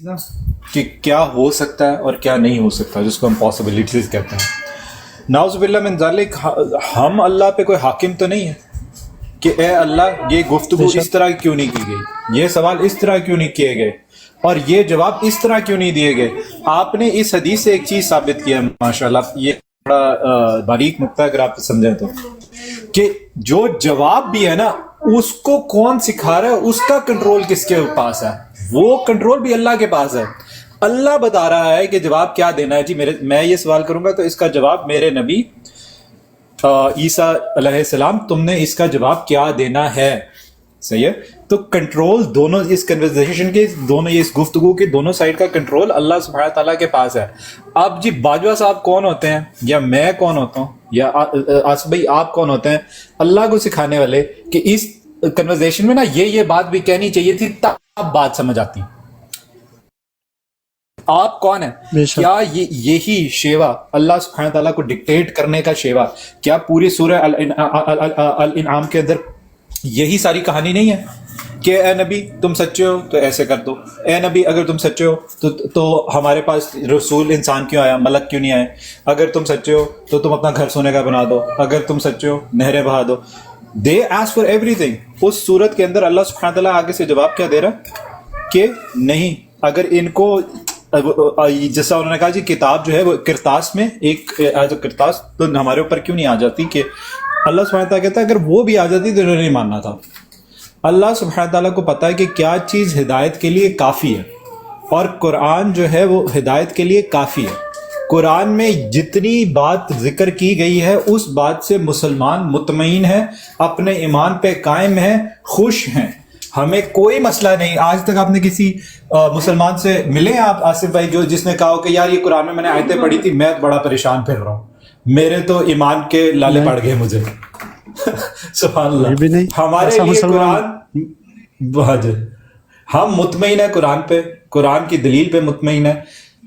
نا کہ کیا ہو سکتا ہے اور کیا نہیں ہو سکتا، جس کو ہم پاسبلٹیز کہتے ہیں. نعوذ باللہ من ذالک، ہم اللہ پہ کوئی حاکم تو نہیں ہے کہ اے اللہ یہ گفتگو اس طرح کیوں نہیں کی گئی، یہ سوال اس طرح کیوں نہیں کیے گئے، اور یہ جواب اس طرح کیوں نہیں دیے گئے. آپ نے اس حدیث سے ایک چیز ثابت کیا ہے ماشاءاللہ، یہ بڑا باریک نقطہ اگر آپ سمجھیں تو، کہ جو جواب بھی ہے نا اس کو کون سکھا رہا ہے، اس کا کنٹرول کس کے پاس ہے، وہ کنٹرول بھی اللہ کے پاس ہے. اللہ بتا رہا ہے کہ جواب کیا دینا ہے. جی میں یہ سوال کروں گا تو اس کا جواب میرے نبی عیسیٰ علیہ السلام، تم نے اس کا جواب کیا دینا ہے. صحیح ہے. تو کنٹرول دونوں اس کنورسیشن کے، دونوں اس گفتگو کے دونوں سائڈ کا کنٹرول اللہ سبحانہ تعالیٰ کے پاس ہے. اب جی باجوہ صاحب کون ہوتے ہیں، یا میں کون ہوتا ہوں، یا آصف بھائی آپ کون ہوتے ہیں اللہ کو سکھانے والے کہ اس کنورسیشن میں نا یہ بات بھی کہنی چاہیے تھی، تب بات سمجھ آتی. آپ کون ہیں؟ کیا یہی شیوا اللہ سبحانہ تعالیٰ کو ڈکٹیٹ کرنے کا شیوا، کیا پوری سورہ الانعام کے اندر یہی ساری کہانی نہیں ہے کہ اے نبی تم سچے ہو تو ایسے کر دو، اے نبی اگر تم سچے ہو تو ہمارے پاس رسول انسان کیوں آیا، ملک کیوں نہیں آئے، اگر تم سچے ہو تو تم اپنا گھر سونے کا بنا دو، اگر تم سچے ہو نہریں بہا دو. They ask for everything. اس صورت کے اندر اللہ سبحانہ تعالیٰ آگے سے جواب کیا دے رہا کہ نہیں، اگر ان کو جیسا انہوں نے کہا جی کتاب جو ہے وہ کرتاس میں ایک کرتاس تو ہمارے اوپر کیوں نہیں آ جاتی، کہ اللہ سبحانہ تعالیٰ کہتا ہے اگر وہ بھی آ جاتی تو انہوں نے نہیں ماننا تھا. اللہ سبحانہ تعالیٰ کو پتا ہے کہ کیا چیز ہدایت کے لیے کافی ہے، اور قرآن جو ہے وہ ہدایت کے لیے کافی ہے. قرآن میں جتنی بات ذکر کی گئی ہے اس بات سے مسلمان مطمئن ہے، اپنے ایمان پہ قائم ہیں، خوش ہیں، ہمیں کوئی مسئلہ نہیں. آج تک آپ نے کسی مسلمان سے ملے آپ آصف بھائی جس نے کہا ہو کہ یار یہ قرآن میں نے آیتیں پڑھی تھی، میں بڑا پریشان پھر رہا ہوں، میرے تو ایمان کے لالے پڑ گئے مجھے. سبحان اللہ. ہمارے لیے قرآن، ہم مطمئن ہیں قرآن پہ، قرآن کی دلیل پہ مطمئن ہے،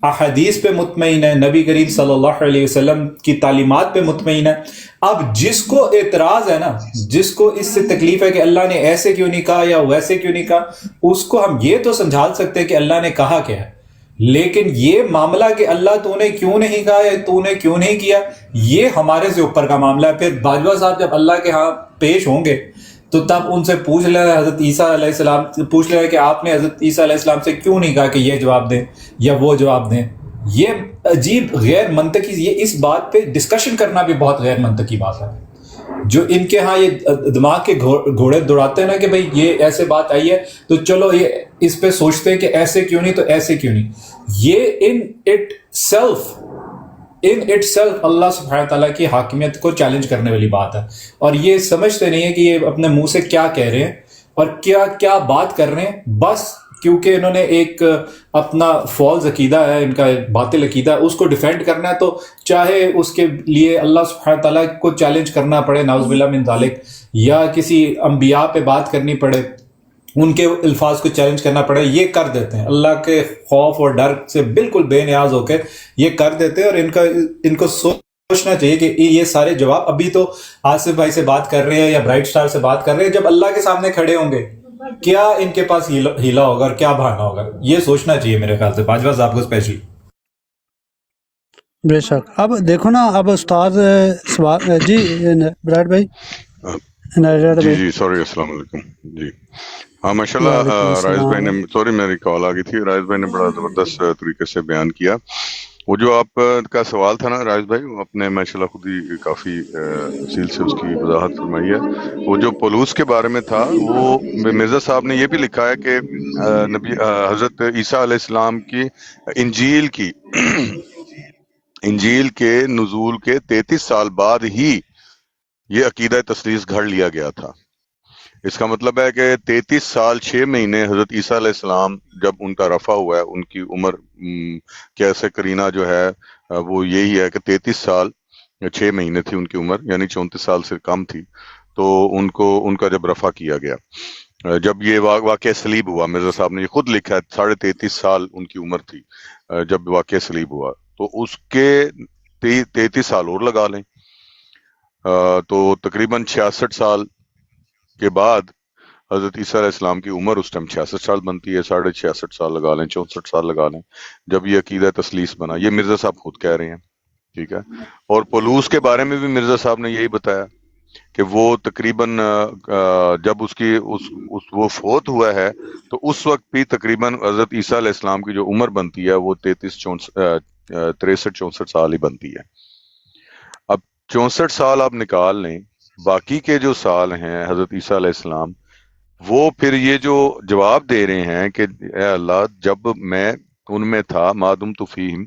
احادیث پہ مطمئن ہے، نبی کریم صلی اللہ علیہ وسلم کی تعلیمات پہ مطمئن ہے. اب جس کو اعتراض ہے نا، جس کو اس سے تکلیف ہے کہ اللہ نے ایسے کیوں نہیں کہا یا ویسے کیوں نہیں کہا، اس کو ہم یہ تو سمجھا سکتے ہیں کہ اللہ نے کہا کیا ہے، لیکن یہ معاملہ کہ اللہ تو نے کیوں نہیں کہا یا تو نے کیوں نہیں کیا، یہ ہمارے سے اوپر کا معاملہ ہے. پھر باجوہ صاحب جب اللہ کے ہاں پیش ہوں گے تو تب ان سے پوچھ لے حضرت عیسیٰ علیہ السلام، پوچھ لے کہ آپ نے حضرت عیسیٰ علیہ السلام سے کیوں نہیں کہا کہ یہ جواب دیں یا وہ جواب دیں. یہ عجیب غیر منطقی، یہ اس بات پہ ڈسکشن کرنا بھی بہت غیر منطقی بات ہے. جو ان کے ہاں یہ دماغ کے گھوڑے دوڑاتے ہیں نا کہ بھئی یہ ایسے بات آئی ہے تو چلو یہ اس پہ سوچتے ہیں کہ ایسے کیوں نہیں تو ایسے کیوں نہیں. یہ ان اٹ سیلف اللہ سبحانہ تعالیٰ کی حاکمیت کو چیلنج کرنے والی بات ہے. اور یہ سمجھتے نہیں ہے کہ یہ اپنے منہ سے کیا کہہ رہے ہیں اور کیا کیا بات کر رہے ہیں، بس کیونکہ انہوں نے ایک اپنا فالز عقیدہ ہے، ان کا باطل عقیدہ ہے، اس کو ڈیفینڈ کرنا ہے، تو چاہے اس کے لیے اللہ سبحانہ تعالیٰ کو چیلنج کرنا پڑے نعوذ باللہ من ذالک، یا کسی انبیاء پہ بات کرنی پڑے، ان کے الفاظ کو چیلنج کرنا پڑے، یہ کر دیتے ہیں. اللہ کے خوف اور ڈر سے بالکل بے نیاز ہو کے یہ کر دیتے ہیں. اور ان کو سوچنا چاہیے کہ یہ سارے جواب ابھی تو آصف بھائی سے بات کر رہے ہیں یا برائٹ سٹار سے بات کر رہے ہیں، جب اللہ کے سامنے کھڑے ہوں گے کیا ان کے پاس ہیلا ہوگا اور کیا بہانا ہوگا، یہ سوچنا چاہیے میرے خیال سے باجوہ صاحب کو اسپیشلی. بے شک. اب دیکھو نا، اب استاد جی برائٹ بھائی، جی سوری، السلام علیکم. جی ہاں ماشاءاللہ، رائز بھائی نے، سوری میری کال آ گئی تھی، رائز بھائی نے بڑا زبردست طریقے سے بیان کیا. وہ جو آپ کا سوال تھا نا رائز بھائی، آپ نے ماشاءاللہ خود ہی کافی تفصیل سے اس کی وضاحت فرمائی ہے. وہ جو پولوس کے بارے میں تھا، وہ مرزا صاحب نے یہ بھی لکھا ہے کہ نبی حضرت عیسیٰ علیہ السلام کی انجیل کے نزول کے 33 سال بعد ہی یہ عقیدہ تثلیث گھڑ لیا گیا تھا. اس کا مطلب ہے کہ 33 سال 6 مہینے حضرت عیسیٰ علیہ السلام جب ان کا رفع ہوا ہے، ان کی عمر کیسے کرینہ جو ہے وہ یہی ہے کہ 33 سال 6 مہینے تھی ان کی عمر، یعنی 34 سال سے کم تھی. تو ان کا جب رفع کیا گیا، جب یہ واقعہ صلیب ہوا، مرزا صاحب نے یہ خود لکھا ہے 33.5 سال ان کی عمر تھی جب واقعہ صلیب ہوا، تو اس کے 33 سال اور لگا لیں تو تقریباً 66 سال کے بعد حضرت عیسیٰ علیہ السلام کی عمر اس ٹائم 66 سال بنتی ہے، 66.5 سال لگا لیں، 64 سال لگا لیں، جب یہ عقیدہ تسلیس بنا. یہ مرزا صاحب خود کہہ رہے ہیں، ٹھیک ہے. اور پولوس کے بارے میں بھی مرزا صاحب نے یہی بتایا کہ وہ تقریباً جب وہ فوت ہوا ہے تو اس وقت بھی تقریباً حضرت عیسیٰ علیہ السلام کی جو عمر بنتی ہے وہ 63 64 سال ہی بنتی ہے. اب 64 سال آپ نکال لیں، باقی کے جو سال ہیں حضرت عیسیٰ علیہ السلام، وہ پھر یہ جو جواب دے رہے ہیں کہ اے اللہ جب میں ان میں تھا مادم تو فیہم،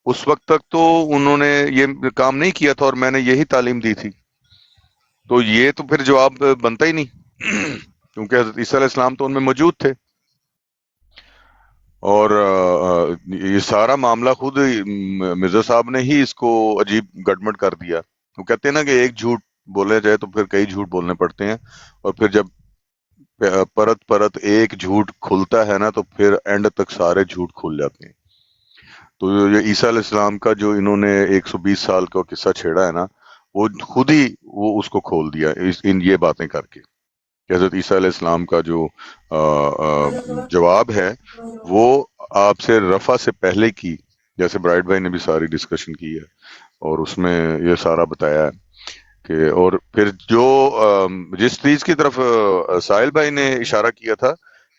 اس وقت تک تو انہوں نے یہ کام نہیں کیا تھا اور میں نے یہی تعلیم دی تھی. تو یہ تو پھر جواب بنتا ہی نہیں کیونکہ حضرت عیسیٰ علیہ السلام تو ان میں موجود تھے. اور یہ سارا معاملہ خود مرزا صاحب نے ہی اس کو عجیب گڑمٹ کر دیا. وہ کہتے ہیں نا کہ ایک جھوٹ بولے جائے تو پھر کئی جھوٹ بولنے پڑتے ہیں، اور پھر جب پرت پرت ایک جھوٹ کھلتا ہے نا تو پھر اینڈ تک سارے جھوٹ کھل جاتے ہیں. تو یہ عیسیٰ علیہ السلام کا جو انہوں نے 120 سال کا قصہ چھیڑا ہے نا، وہ خود ہی وہ اس کو کھول دیا ان یہ باتیں کر کے کہ حضرت عیسیٰ علیہ السلام کا جو جواب ہے وہ آپ سے رفع سے پہلے کی، جیسے برائٹ بھائی نے بھی ساری ڈسکشن کی ہے اور اس میں یہ سارا بتایا ہے کہ، اور پھر جو جس چیز کی طرف ساحل بھائی نے اشارہ کیا تھا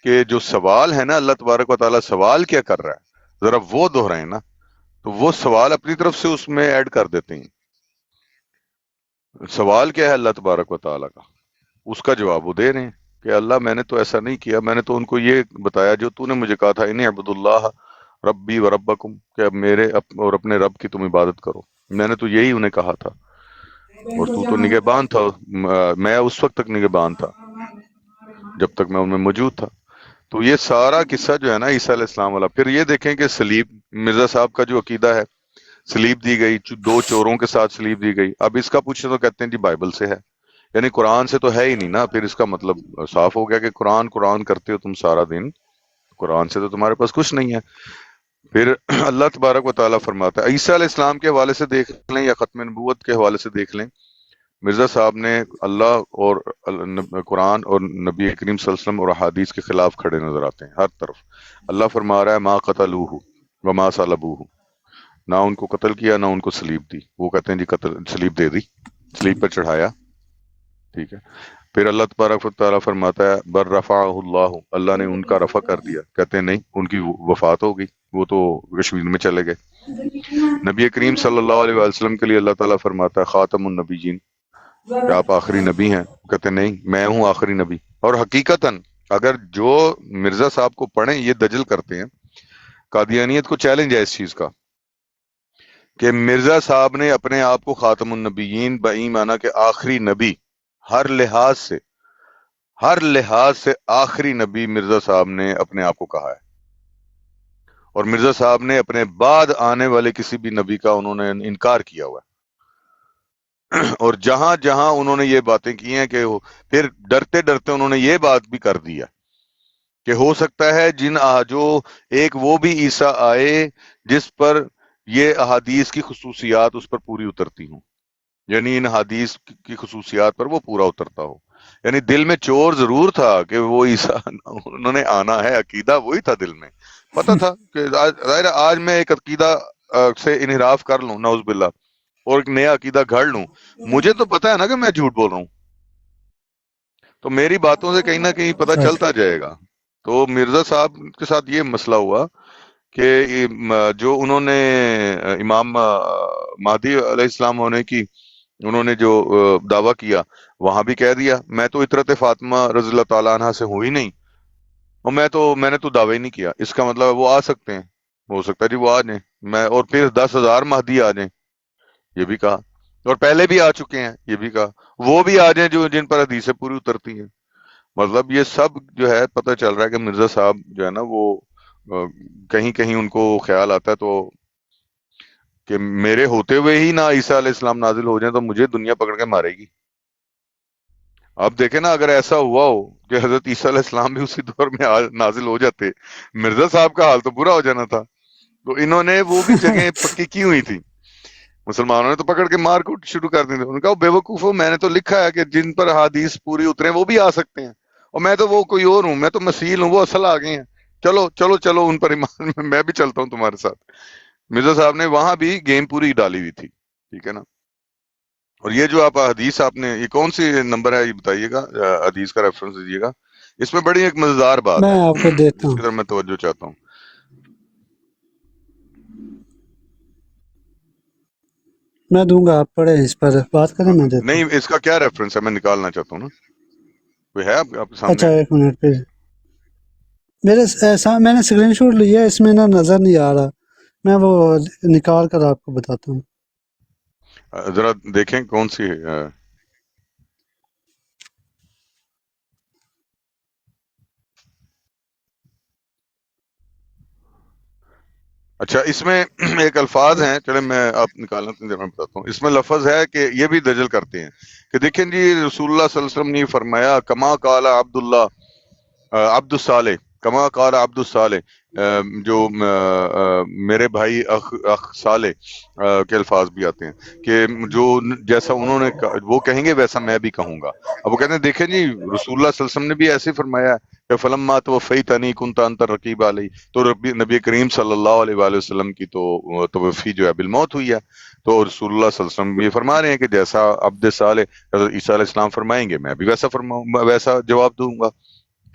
کہ جو سوال ہے نا اللہ تبارک و تعالیٰ سوال کیا کر رہا ہے، ذرا وہ دہرائیں نا، تو وہ سوال اپنی طرف سے اس میں ایڈ کر دیتے ہیں. سوال کیا ہے اللہ تبارک و تعالیٰ کا، اس کا جواب وہ دے رہے ہیں کہ اللہ میں نے تو ایسا نہیں کیا، میں نے تو ان کو یہ بتایا جو تو نے مجھے کہا تھا انی عبد اللہ ربی و ربکم، کہ اب میرے اور اپنے رب کی تم عبادت کرو. میں نے تو یہی انہیں کہا تھا، اور تو نگہبان تھا، میں اس وقت تک نگہبان تھا جب تک میں ان میں موجود تھا. تو یہ سارا قصہ جو ہے نا عیسیٰ علیہ السلام والا. پھر یہ دیکھیں کہ سلیب، مرزا صاحب کا جو عقیدہ ہے سلیب دی گئی، 2 چوروں کے ساتھ سلیب دی گئی. اب اس کا پوچھیں تو کہتے ہیں جی بائبل سے ہے، یعنی قرآن سے تو ہے ہی نہیں نا. پھر اس کا مطلب صاف ہو گیا کہ قرآن کرتے ہو تم سارا دن، قرآن سے تو تمہارے پاس کچھ نہیں ہے. پھر اللہ تبارک و تعالیٰ فرماتا ہے، عیسیٰ علیہ السلام کے حوالے سے دیکھ لیں یا ختم نبوت کے حوالے سے دیکھ لیں، مرزا صاحب نے اللہ اور قرآن اور نبی کریم صلی اللہ علیہ وسلم اور احادیث کے خلاف کھڑے نظر آتے ہیں ہر طرف. اللہ فرما رہا ہے ما قتلوہ وما صلبوہ، نہ ان کو قتل کیا نہ ان کو سلیب دی. وہ کہتے ہیں جی قتل سلیب دے دی، سلیب پر چڑھایا، ٹھیک ہے. پھر اللہ تبارک و تعالیٰ فرماتا ہے بر رفعہ اللہ، اللہ نے ان کا رفع کر دیا. کہتے ہیں نہیں، ان کی وفات ہو گئی، وہ تو کشمیر میں چلے گئے. نبی کریم صلی اللہ علیہ وسلم کے لیے اللہ تعالیٰ فرماتا ہے خاتم النبیین، کہ آپ آخری نبی ہیں. کہتے ہیں نہیں، میں ہوں آخری نبی. اور حقیقتاً اگر جو مرزا صاحب کو پڑھیں یہ دجل کرتے ہیں، قادیانیت کو چیلنج ہے اس چیز کا کہ مرزا صاحب نے اپنے آپ کو خاتم النبیین بئی معنی کہ آخری نبی، ہر لحاظ سے آخری نبی مرزا صاحب نے اپنے آپ کو کہا ہے. اور مرزا صاحب نے اپنے بعد آنے والے کسی بھی نبی کا انہوں نے انکار کیا ہوا ہے. اور جہاں جہاں انہوں نے یہ باتیں کی ہیں کہ پھر ڈرتے ڈرتے انہوں نے یہ بات بھی کر دیا کہ ہو سکتا ہے جو ایک وہ بھی عیسیٰ آئے جس پر یہ احادیث کی خصوصیات اس پر پوری اترتی ہوں، یعنی ان حدیث کی خصوصیات پر وہ پورا اترتا ہو. یعنی دل میں چور ضرور تھا کہ وہ عیسیٰ انہوں نے آنا ہے، عقیدہ وہی تھا، دل میں پتہ تھا کہ ظاہر آج میں ایک عقیدہ سے انحراف کر لوں نعوذ باللہ اور ایک نیا عقیدہ گھڑ لوں، مجھے تو پتہ ہے نا کہ میں جھوٹ بول رہا ہوں، تو میری باتوں سے کہیں نہ کہیں پتہ چلتا جائے گا. تو مرزا صاحب کے ساتھ یہ مسئلہ ہوا کہ جو انہوں نے امام مہدی علیہ السلام ہونے کی انہوں نے جو دعویٰ کیا، وہاں بھی کہہ دیا میں تو اطرت فاطمہ رضی اللہ تعالیٰ عنہ سے ہوئی نہیں، اور میں نے تو دعویٰ ہی نہیں کیا. اس کا مطلب وہ آ سکتے ہیں، ہو سکتا ہے جی وہ آ جائیں، اور پھر 10,000 مہدی آ جائیں، یہ بھی کہا. اور پہلے بھی آ چکے ہیں، یہ بھی کہا. وہ بھی آ جائیں جو جن پر حدیثیں پوری اترتی ہیں. مطلب یہ سب جو ہے پتہ چل رہا ہے کہ مرزا صاحب جو ہے نا وہ کہیں کہیں ان کو خیال آتا ہے تو کہ میرے ہوتے ہوئے ہی نہ عیسیٰ علیہ السلام نازل ہو جائیں تو مجھے دنیا پکڑ کے مارے گی. آپ دیکھیں نا، اگر ایسا ہوا ہو کہ حضرت عیسیٰ علیہ السلام بھی اسی دور میں نازل ہو جاتے، مرزا صاحب کا حال تو برا ہو جانا تھا. تو انہوں نے وہ بھی جگہیں پکی کی ہوئی تھی، مسلمانوں نے تو پکڑ کے مار کوٹ شروع کر دی تھی. ان کا بے وقوف ہو، میں نے تو لکھا ہے کہ جن پر حدیث پوری اترے وہ بھی آ سکتے ہیں. اور میں تو وہ کوئی اور ہوں، میں تو مسیل ہوں، وہ اصل آ گئے ہیں، چلو چلو چلو ان پر ایمان میں بھی چلتا ہوں تمہارے ساتھ۔ مرزا صاحب نے وہاں بھی گیم پوری ڈالی ہوئی تھی، ٹھیک ہے نا۔ اور یہ جو آپ حدیث آپ نے، یہ کون سی نمبر ہے یہ بتائیے گا، حدیث کا ریفرنس دیجیے گا، اس میں بڑی ایک مزیدار بات میں ہے آپ کو دیتا جس ہوں، کی طرف میں توجہ چاہتا ہوں۔ میں دوں گا، آپ پڑھیں، اس پر بات کریں، میں دیتا ہوں۔ نہیں اس کا کیا ریفرنس ہے، میں نکالنا چاہتا ہوں نا، کوئی ہے آپ کے سامنے؟ اچھا ایک منٹ پہ، میں نے اسکرین شاٹ لیا ہے، اس میں نا نظر نہیں آ رہا، میں وہ نکال کر آپ کو بتاتا ہوں۔ ذرا دیکھیں کون سی اچھا اس میں ایک الفاظ ہیں، چلے میں آپ نکالنا اتنی دیر میں بتاتا ہوں۔ اس میں لفظ ہے کہ یہ بھی دجل کرتے ہیں کہ دیکھیں جی رسول اللہ صلی اللہ علیہ وسلم نے فرمایا کما قال عبداللہ عبد الصالح، کما قال عبد الصالح، جو میرے بھائی اخ صالح کے الفاظ بھی آتے ہیں کہ جو جیسا انہوں نے وہ کہیں گے ویسا میں بھی کہوں گا۔ اب وہ کہتے ہیں دیکھیں جی رسول اللہ صلی اللہ علیہ وسلم نے بھی ایسے فرمایا کہ فلما توفیتنی کنت انت الرقیب علی، تو نبی کریم صلی اللہ علیہ وآلہ وسلم کی تو توفی جو ہے بالموت ہوئی ہے، تو رسول اللہ صلی اللہ علیہ وسلم یہ فرما رہے ہیں کہ جیسا عبد صالح حضرت عیسیٰ علیہ السلام فرمائیں گے میں بھی ویسا جواب دوں گا،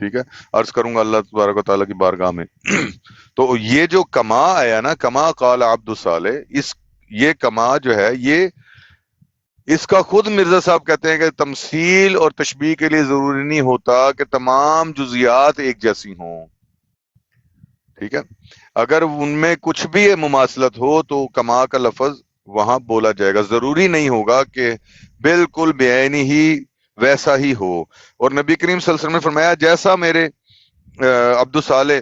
ٹھیک ہے، عرض کروں گا اللہ تبارک و تعالیٰ کی بارگاہ میں۔ تو یہ جو کما آیا نا، کما قال عبد صالح، یہ کما جو ہے یہ اس کا خود مرزا صاحب کہتے ہیں کہ تمثیل اور تشبیہ کے لیے ضروری نہیں ہوتا کہ تمام جزیات ایک جیسی ہوں، ٹھیک ہے، اگر ان میں کچھ بھی مماثلت ہو تو کما کا لفظ وہاں بولا جائے گا، ضروری نہیں ہوگا کہ بالکل بعینی ہی ویسا ہی ہو۔ اور نبی کریم صلی اللہ علیہ وسلم نے فرمایا جیسا میرے عبد صالح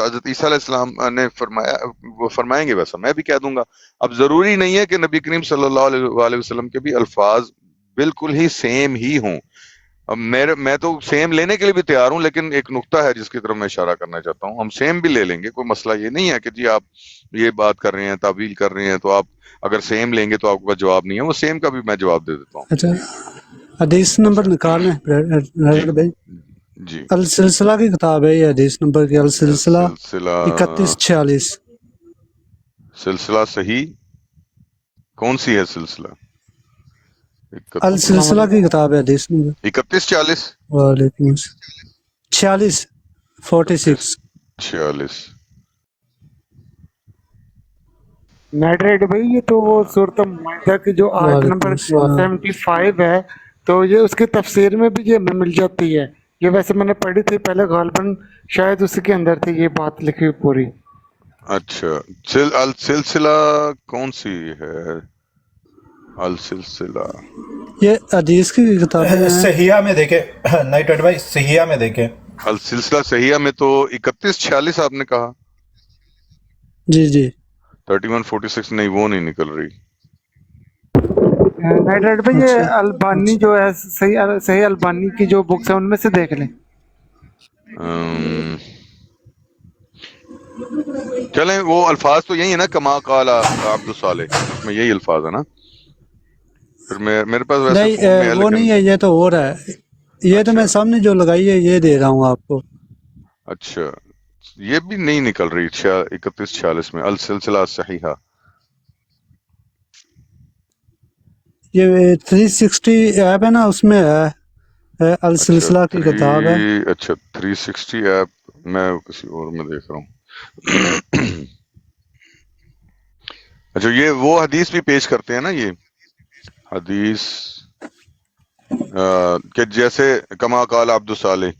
حضرت عیسیٰ علیہ السلام نے فرمایا وہ فرمائیں گے ویسا میں بھی کہہ دوں گا۔ اب ضروری نہیں ہے کہ نبی کریم صلی اللہ علیہ وآلہ وسلم کے بھی الفاظ بالکل ہی سیم ہی ہوں۔ اب میں تو سیم لینے کے لیے بھی تیار ہوں، لیکن ایک نقطہ ہے جس کی طرف میں اشارہ کرنا چاہتا ہوں، ہم سیم بھی لے لیں گے، کوئی مسئلہ یہ نہیں ہے کہ جی آپ یہ بات کر رہے ہیں تعویل کر رہے ہیں تو آپ اگر سیم لیں گے تو آپ کا جواب نہیں ہے، وہ سیم کا بھی میں جواب دے دیتا ہوں۔ اچھا حدیث نمبر نکالیں جی بھائی، جی السلسلہ کی کتاب ہے یہ، حدیث نمبر کی السلسلہ سلسلہ 3146۔ سلسلہ صحیح کون سی ہے سلسلہ؟ السلسلہ کی کتاب ہے، حدیث نمبر 3140 وعلیکم السلام 46 46۔ نیٹ ریڈ بھائی، یہ تو وہ صورت مائدہ کی جو آیت وعلیکم نمبر السلام۔ 75 ہے، تو یہ اس کی تفسیر میں بھی یہ ہمیں مل جاتی ہے، یہ ویسے میں نے پڑھی تھی پہلے، غالباً شاید اسی کے اندر تھی یہ بات لکھی ہوئی پوری۔ اچھا السلسلہ کون سی ہے؟ السلسلہ یہ حدیث کی کتابیں ہیں، صحیحہ میں دیکھیں، نائٹ ایڈوائس صحیحہ میں دیکھیں، السلسلہ صحیحہ میں تو 3146 آپ نے کہا، جی جی 3146 نہیں وہ نہیں نکل رہی۔ نیٹ ریڈ بھائی اچھا یہ البانی جو ہے صحیح البانی کی جو بکس ہیں ان میں سے دیکھ لیں۔ چلیں وہ الفاظ تو یہی ہے نا، کما قال عبد صالح، اس میں یہی الفاظ ہے نا، پھر میرے پاس ویسے نہیں فون میں ہے وہ نہیں لیکن ہے، یہ تو اور ہے، یہ تو اچھا میں سامنے جو لگائی ہے یہ دے رہا ہوں آپ کو۔ اچھا یہ بھی نہیں نکل رہی 3146 میں السلسلہ صحیحہ۔ یہ 360 ایپ ہے نا، اس میں ہے اچھا السلسلہ کی کتاب ہے۔ اچھا 360 ایپ میں کسی اور میں دیکھ رہا ہوں۔ اچھا یہ وہ حدیث بھی پیش کرتے ہیں نا، یہ حدیث کہ جیسے کما قال عبد صالح۔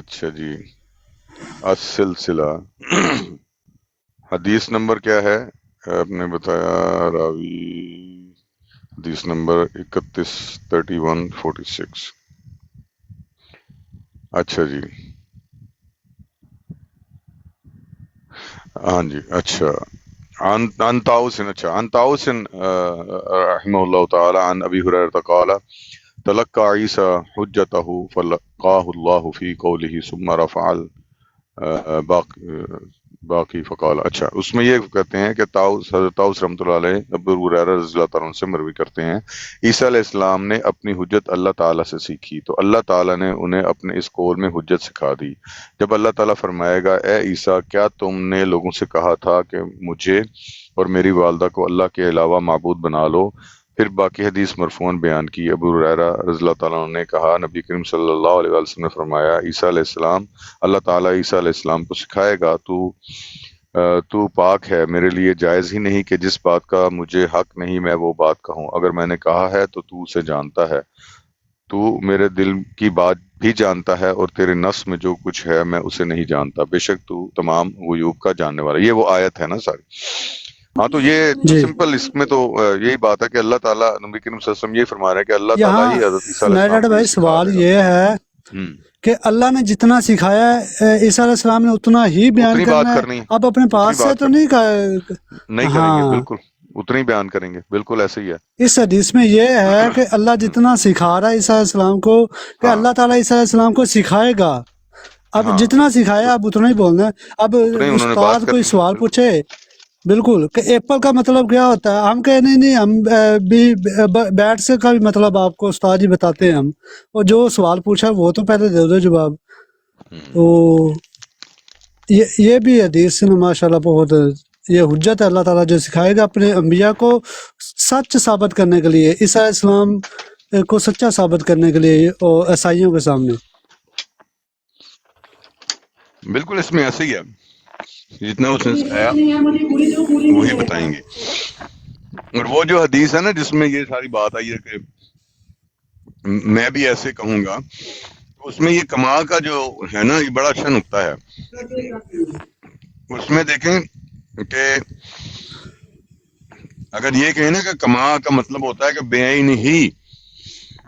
اچھا جی السلسلہ حدیث نمبر کیا ہے آپ نے بتایا راوی، حدیث نمبر 3146۔ اچھا جی ہاں جی اچھا عن طاؤس، اچھا عن طاؤس رحمہ اللہ تعالی عن ابی ہریرہ قال تلقى عیسی حجته فلقاه الله في قوله ثم رفع باقی باقی فقال، اچھا اس میں یہ کہتے ہیں کہ حضرت طاؤس رحمۃ اللہ علیہ ابو ہریرہ رضی اللہ تعالیٰ عنہ سے مروی کرتے ہیں، عیسیٰ علیہ السلام نے اپنی حجت اللہ تعالیٰ سے سیکھی تو اللہ تعالیٰ نے انہیں اپنے اس قول میں حجت سکھا دی۔ جب اللہ تعالیٰ فرمائے گا اے عیسیٰ کیا تم نے لوگوں سے کہا تھا کہ مجھے اور میری والدہ کو اللہ کے علاوہ معبود بنا لو، پھر باقی حدیث مرفوعاً بیان کی۔ ابو ہریرہ رضی اللہ تعالیٰ عنہ نے کہا نبی کریم صلی اللہ علیہ وسلم نے فرمایا عیسیٰ علیہ السلام، اللہ تعالیٰ عیسیٰ علیہ السلام کو سکھائے گا تو پاک ہے، میرے لیے جائز ہی نہیں کہ جس بات کا مجھے حق نہیں میں وہ بات کہوں، اگر میں نے کہا ہے تو اسے جانتا ہے، تو میرے دل کی بات بھی جانتا ہے اور تیرے نفس میں جو کچھ ہے میں اسے نہیں جانتا، بے شک تو تمام غیوب کا جاننے والا۔ یہ وہ آیت ہے نا ساری۔ ہاں تو یہ جی سمپل اس میں تو یہی بات ہے کہ اللہ تعالیٰ نبی کریم صلی اللہ علیہ وسلم یہ فرما رہے ہیں کہ اللہ تعالیٰ یہاں ہی حضرت عیسیٰ علیہ میرا السلام کو بھائی یہ سکھا سوال دے گا۔ یہ ہے ہم، کہ اللہ نے جتنا سکھایا ہے عیسیٰ علیہ السلام نے اتنا ہی بیان اتنی بات کرنا ہے، کرنی ہے، اب اپنے اتنی پاس سے بات تو کرنی نہیں نہیں کریں گے، ہاں بالکل اتنی بیان کریں گے، بالکل ایسے ہی ہے۔ اس حدیث میں یہ ہے کہ اللہ جتنا سکھا رہا ہے عیسیٰ علیہ السلام کو کہ ہاں اللہ تعالیٰ عیسیٰ علیہ السلام کو سکھائے گا، اب ہاں جتنا سکھایا اب اتنا ہی بولنا ہے۔ اب اتنا ہی انہوں نے بات استاد کوئی کرنی ہے، سوال بالکل۔ پوچھے بالکل کہ ایپل کا مطلب کیا ہوتا ہے، ہم کہے نہیں ہم بھی بیٹ سے کا بھی مطلب آپ کو استاد ہی بتاتے ہیں ہم، اور جو سوال پوچھا وہ تو پہلے دے دو جواب۔ تو یہ بھی حدیث میں ماشاءاللہ بہت یہ حجت ہے، اللہ تعالیٰ جو سکھائے گا اپنے انبیاء کو سچ ثابت کرنے کے لیے، عیسیٰ علیہ السلام کو سچا ثابت کرنے کے لیے اور عیسائیوں کے سامنے۔ بالکل اس میں ایسے ہی ہے، جتنا اس نے سکھایا وہی بتائیں گے۔ اور وہ جو حدیث ہے نا جس میں یہ ساری بات آئی ہے کہ میں بھی ایسے کہوں گا، تو اس میں یہ کما کا جو ہے نا یہ بڑا اچھا نقطہ ہے۔ اس میں دیکھیں کہ اگر یہ کہیں نا کہ کما کا مطلب ہوتا ہے کہ بے عین ہی،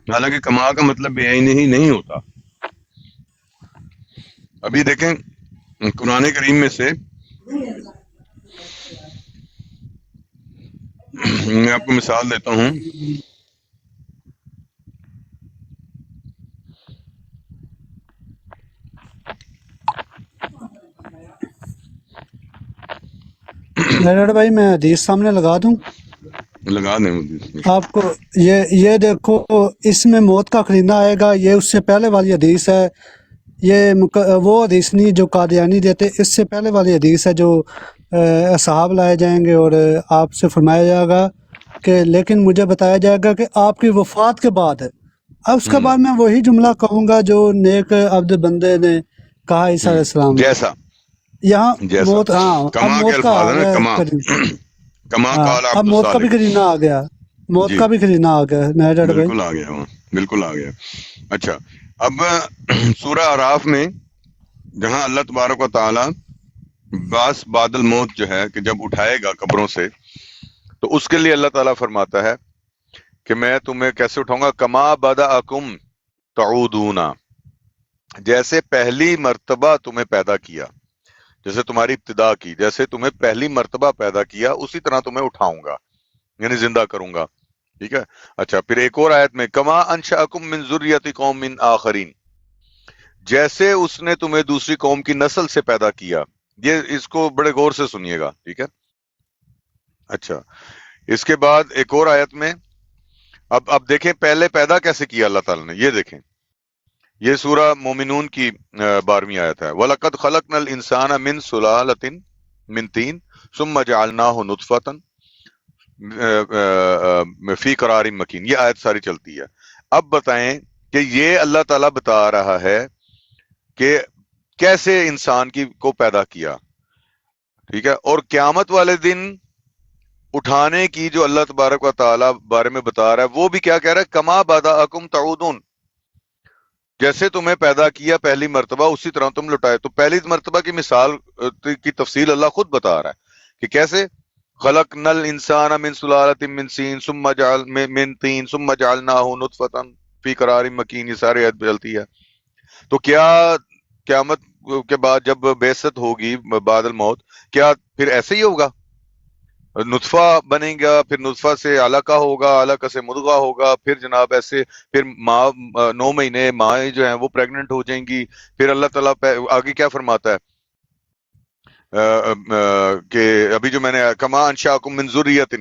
حالانکہ کما کا مطلب بے عین ہی نہیں ہوتا۔ ابھی دیکھیں قرآن کریم میں سے میں آپ کو مثال دیتا ہوں۔ میرے بھائی میں حدیث سامنے لگا دوں لگا دیں آپ کو، یہ دیکھو اس میں موت کا قرینہ آئے گا، یہ اس سے پہلے والی حدیث ہے، یہ وہ حدیث نہیں جو قادیانی دیتے، اس سے پہلے والی حدیث ہے جو اصحاب لائے جائیں گے اور آپ سے فرمایا جائے گا کہ لیکن مجھے بتایا جائے گا کہ آپ کی وفات کے بعد ہے۔ اب اس کے بعد میں وہی جملہ کہوں گا جو نیک عبد بندے نے کہا عیسیٰ علیہ السلام نے۔ جیسا یہاں جیسا موت، ہاں اب کما کے موت کا الفاظ آ ہے نا، گیا کما قرینہ، کما ہاں قال اب عبد موت کا بھی الصالح۔ قرینہ آ گیا، موت جی کا بھی قرینہ آ گیا میرے بھائی۔ بالکل آ گیا وہاں، بالکل آ گیا۔ اچھا اب سورہ اعراف میں جہاں اللہ تبارک و تعالی بعد الموت جو ہے کہ جب اٹھائے گا قبروں سے، تو اس کے لیے اللہ تعالیٰ فرماتا ہے کہ میں تمہیں کیسے اٹھاؤں گا، کما بدأکم تعودون، جیسے پہلی مرتبہ تمہیں پیدا کیا، جیسے تمہاری ابتدا کی، جیسے تمہیں پہلی مرتبہ پیدا کیا اسی طرح تمہیں اٹھاؤں گا، یعنی زندہ کروں گا۔ ٹھیک ہے۔ اچھا پھر ایک اور آیت میں کما انشأکم من ذریۃ قوم آخرین، جیسے اس نے تمہیں دوسری قوم کی نسل سے پیدا کیا۔ یہ اس کو بڑے غور سے سنیے گا، ٹھیک ہے۔ اچھا اس کے بعد ایک اور آیت میں اب دیکھیں پہلے پیدا کیسے کیا اللہ تعالیٰ نے، یہ دیکھیں، یہ سورہ مومنون کی 12ویں آیت ہے، وَلَقَدْ خَلَقْنَا الْإِنسَانَ مِنْ سُلَالَةٍ مِنْ طِينٍ ثُمَّ جَعَلْنَاهُ نُطْفَةً فِي قَرَارٍ مَكِينٍ، یہ آیت ساری چلتی ہے۔ اب بتائیں کہ یہ اللہ تعالیٰ بتا رہا ہے کہ کیسے انسان کو پیدا کیا، ٹھیک ہے، اور قیامت والے دن اٹھانے کی جو اللہ تبارک و تعالیٰ بارے میں بتا رہا ہے وہ بھی کیا کہہ رہا ہے، کما بدأکم تعودون، جیسے تمہیں پیدا کیا پہلی مرتبہ اسی طرح تم لوٹائے۔ تو پہلی مرتبہ کی مثال کی تفصیل اللہ خود بتا رہا ہے کہ کیسے خلقنا الانسان من سلالۃ من طین ثم جعلناہ نطفۃ فی قرار مکین، یہ ساری آیت چلتی ہے۔ تو کیا قیامت کے بعد جب بعثت ہوگی بعد الموت، کیا پھر ایسے ہی ہوگا، نطفہ بنے گا، پھر نطفہ سے علقہ ہوگا، علقہ سے مضغہ ہوگا، پھر جناب ایسے پھر ماں 9 مہینے ماں جو ہیں وہ پریگننٹ ہو جائیں گی، پھر اللہ تعالیٰ آگے کیا فرماتا ہے کہ ابھی جو میں نے کما انشاکم من ذریۃ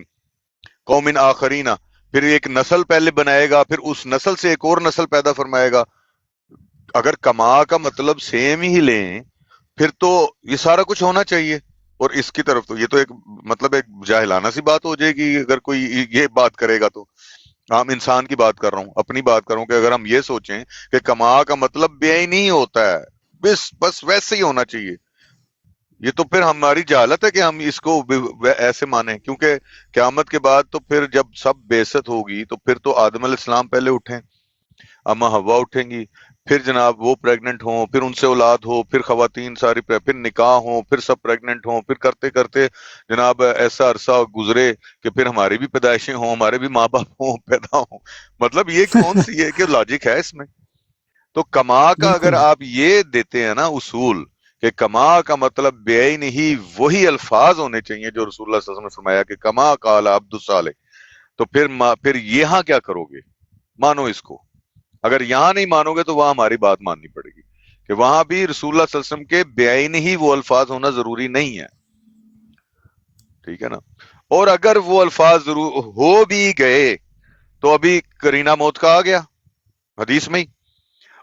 قوم آخرین، پھر ایک نسل پہلے بنائے گا، پھر اس نسل سے ایک اور نسل پیدا فرمائے گا. اگر کما کا مطلب سیم ہی لیں پھر تو یہ سارا کچھ ہونا چاہیے. اور اس کی طرف تو یہ تو ایک مطلب ایک جاہلانہ سی بات ہو جائے گی اگر کوئی یہ بات کرے گا. تو عام انسان کی بات کر رہا ہوں، اپنی بات کر رہا ہوں، کہ اگر ہم یہ سوچیں کہ کما کا مطلب بے ہی نہیں ہوتا ہے، بس ویسے ہی ہونا چاہیے، یہ تو پھر ہماری جہالت ہے کہ ہم اس کو ایسے مانیں. کیونکہ قیامت کے بعد تو پھر جب سب بعثت ہوگی تو پھر تو آدم علیہ السلام پہلے اٹھیں، اما حوا اٹھیں گی، پھر جناب وہ پریگننٹ ہوں، پھر ان سے اولاد ہو، پھر خواتین ساری پھر نکاح ہوں، پھر سب پریگننٹ ہوں، پھر کرتے کرتے جناب ایسا عرصہ گزرے کہ پھر ہماری بھی پیدائشیں ہوں، ہمارے بھی ماں باپ ہوں، پیدا ہوں. مطلب یہ کون سی ہے کہ لاجک ہے اس میں؟ تو کما کا اگر بالکل آپ یہ دیتے ہیں نا اصول کہ کما کا مطلب بے نہیں وہی الفاظ ہونے چاہیے جو رسول اللہ صلی اللہ علیہ وسلم نے فرمایا کہ کما قال عبد الصالح، تو پھر یہاں کیا کرو گے؟ مانو اس کو. اگر یہاں نہیں مانو گے تو وہاں ہماری بات ماننی پڑے گی کہ وہاں بھی رسول اللہ صلی اللہ علیہ وسلم کے بعین ہی وہ الفاظ ہونا ضروری نہیں ہے. ٹھیک ہے نا؟ اور اگر وہ الفاظ ضرور ہو بھی گئے تو ابھی کرینہ موت کا آ گیا حدیث میں ہی.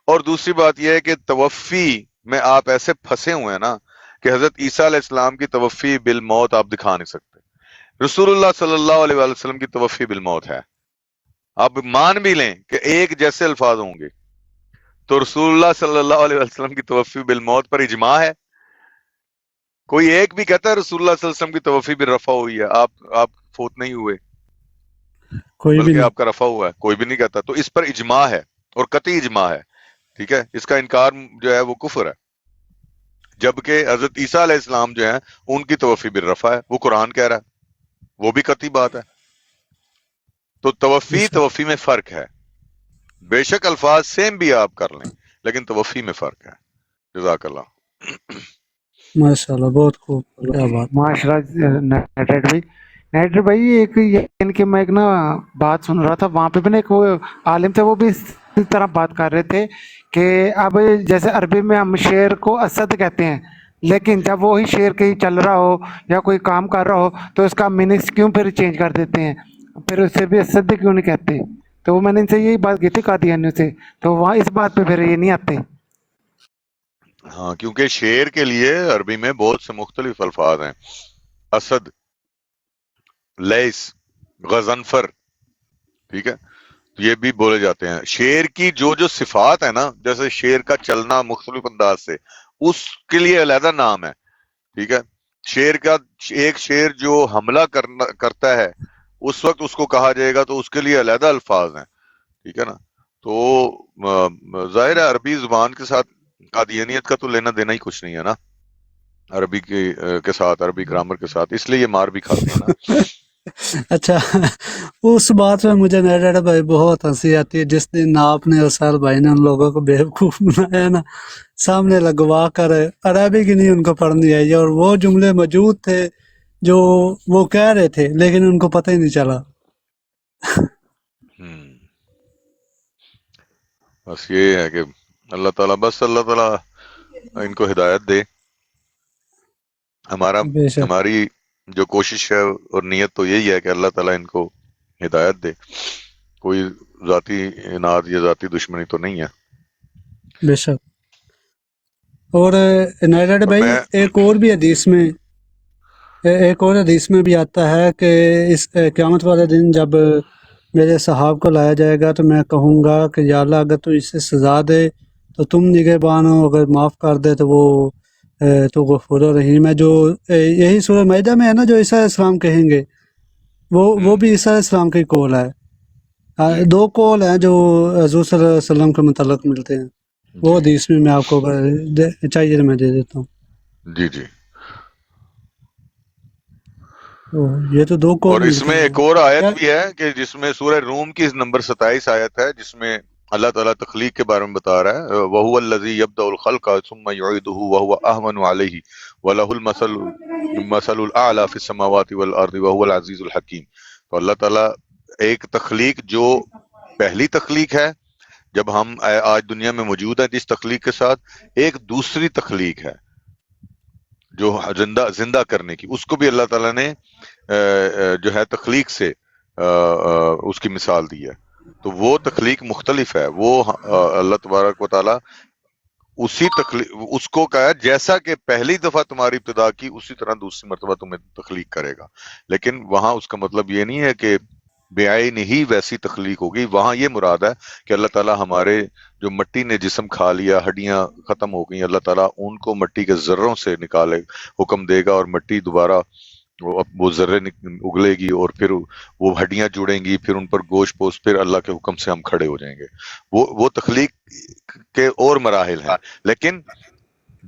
اور دوسری بات یہ ہے کہ توفی میں آپ ایسے پھنسے ہوئے ہیں نا کہ حضرت عیسیٰ علیہ السلام کی توفی بالموت آپ دکھا نہیں سکتے. رسول اللہ صلی اللہ علیہ وآلہ وسلم کی توفی بالموت ہے. آپ مان بھی لیں کہ ایک جیسے الفاظ ہوں گے تو رسول اللہ صلی اللہ علیہ وسلم کی توفی بالموت پر اجماع ہے. کوئی ایک بھی کہتا ہے رسول اللہ صلی اللہ علیہ وسلم کی توفی بالرفع ہوئی ہے، آپ فوت نہیں ہوئے کوئی بھی بلکہ نہیں. آپ کا رفع ہوا ہے، کوئی بھی نہیں کہتا. تو اس پر اجماع ہے اور قطعی اجماع ہے. ٹھیک ہے؟ اس کا انکار جو ہے وہ کفر ہے. جبکہ حضرت عیسیٰ علیہ السلام جو ہیں ان کی توفی بالرفع ہے، وہ قرآن کہہ رہا ہے، وہ بھی قطعی بات ہے. تو بے شک توفی میں فرق ہے. بے شک الفاظ سیم بھی آپ کر لیں لیکن توفی میں فرق ہے. جزاک اللہ. ماشاء اللہ، بہت خوب، کیا بات. معاشرہ نیٹر بھائی ایک ان کے میں ایک نا بات سن رہا تھا، وہاں پہ بھی نا ایک وہ عالم تھے، وہ بھی اس طرح بات کر رہے تھے کہ اب جیسے عربی میں ہم شعر کو اسد کہتے ہیں، لیکن جب وہی شعر کہیں چل رہا ہو یا کوئی کام کر رہا ہو تو اس کا میننگس کیوں پھر چینج کر دیتے ہیں، پھر اس سے بھی اسد کیوں نہیں کہتے؟ تو وہ میں نے ان سے یہی بات کی تھی قادیانیوں سے، تو وہاں اس بات پہ پھر یہ نہیں آتے. ہاں، کیونکہ شعر کے لیے عربی میں بہت سے مختلف الفاظ ہیں. اسد، لیس، غضنفر، ٹھیک ہے، یہ بھی بولے جاتے ہیں. شعر کی جو صفات ہے نا، جیسے شعر کا چلنا مختلف انداز سے، اس کے لیے علیحدہ نام ہے. ٹھیک ہے؟ شعر کا ایک شعر جو حملہ کرتا ہے اس وقت اس کو کہا جائے گا تو اس کے لیے علیحدہ الفاظ ہیں. ٹھیک ہے نا؟ تو ظاہر ہے عربی زبان کے ساتھ قادیانیت کا تو لینا دینا ہی کچھ نہیں ہے نا، عربی کے ساتھ، عربی گرامر کے ساتھ، اس لیے یہ مار بھی کھاتے ہیں نا. اچھا، اس بات میں مجھے نیڈر بھائی بہت ہنسی آتی ہے جس دن آپ نے اور سر بھائی نے ان لوگوں کو بیوقوف بنایا نا، سامنے لگوا کر عربی کی نہیں ان کو پڑھنی آئی اور وہ جملے موجود تھے جو وہ کہہ رہے تھے لیکن ان کو پتہ ہی نہیں چلا. بس یہ ہے کہ اللہ تعالیٰ ان کو ہدایت دے. بے شک. ہماری جو کوشش ہے اور نیت تو یہی ہے کہ اللہ تعالیٰ ان کو ہدایت دے. کوئی ذاتی اناد یا ذاتی دشمنی تو نہیں ہے. بے شک. اور نیڈر اور بھائی میں ایک اور بھی حدیث میں بھی آتا ہے کہ اس قیامت والے دن جب میرے صحاب کو لایا جائے گا تو میں کہوں گا کہ یا اللہ اگر تو اسے سزا دے تو تم نگہبان ہو، اگر معاف کر دے تو وہ تو غفور رحیم ہے. جو یہی سورہ مائدہ میں ہے نا جو عیسیٰ علیہ السلام کہیں گے، وہ بھی عیسیٰ علیہ السلام کا ہی قول ہے. جی دو قول ہیں جو حضور صلی اللہ علیہ وسلم کے متعلق ملتے ہیں، وہ جی حدیث میں آپ کو چاہیے تو میں دے دیتا ہوں. جی جی. تو یہ تو دو اور قول اس ملتے میں ہیں. ایک اور آیت کیا؟ بھی ہے کہ جس میں سورہ روم کی نمبر 27 آیت ہے جس میں اللہ تعالیٰ تخلیق کے بارے میں بتا رہا ہے. وَهُوَ الَّذِي يَبْدَأُ الْخَلْقَ ثُمَّ يُعِيدُهُ وَهُوَ أَهْوَنُ عَلَيْهِ وَلَهُ الْمَثَلُ الْأَعْلَى فِي السَّمَاوَاتِ وَالْأَرْضِ وَهُوَ الْعَزِيزُ الْحَكِيمُ. تو اللہ تعالیٰ ایک تخلیق جو پہلی تخلیق ہے جب ہم آج دنیا میں موجود ہیں جس تخلیق کے ساتھ، ایک دوسری تخلیق ہے جو زندہ کرنے کی، اس کو بھی اللہ تعالیٰ نے جو ہے تخلیق سے اس کی مثال دی ہے. تو وہ تخلیق مختلف ہے. وہ اللہ تبارک و تعالیٰ اسی تخلیق اس کو کہا ہے جیسا کہ پہلی دفعہ تمہاری ابتدا کی اسی طرح دوسری مرتبہ تمہیں تخلیق کرے گا. لیکن وہاں اس کا مطلب یہ نہیں ہے کہ بے عین ہی ویسی تخلیق ہوگی. وہاں یہ مراد ہے کہ اللہ تعالیٰ ہمارے جو مٹی نے جسم کھا لیا، ہڈیاں ختم ہو گئیں، اللہ تعالیٰ ان کو مٹی کے ذروں سے نکالے، حکم دے گا، اور مٹی دوبارہ وہ ذرے اگلے گی، اور پھر وہ ہڈیاں جڑیں گی، پھر ان پر گوشت پوست، پھر اللہ کے حکم سے ہم کھڑے ہو جائیں گے. وہ تخلیق کے اور مراحل ہیں. لیکن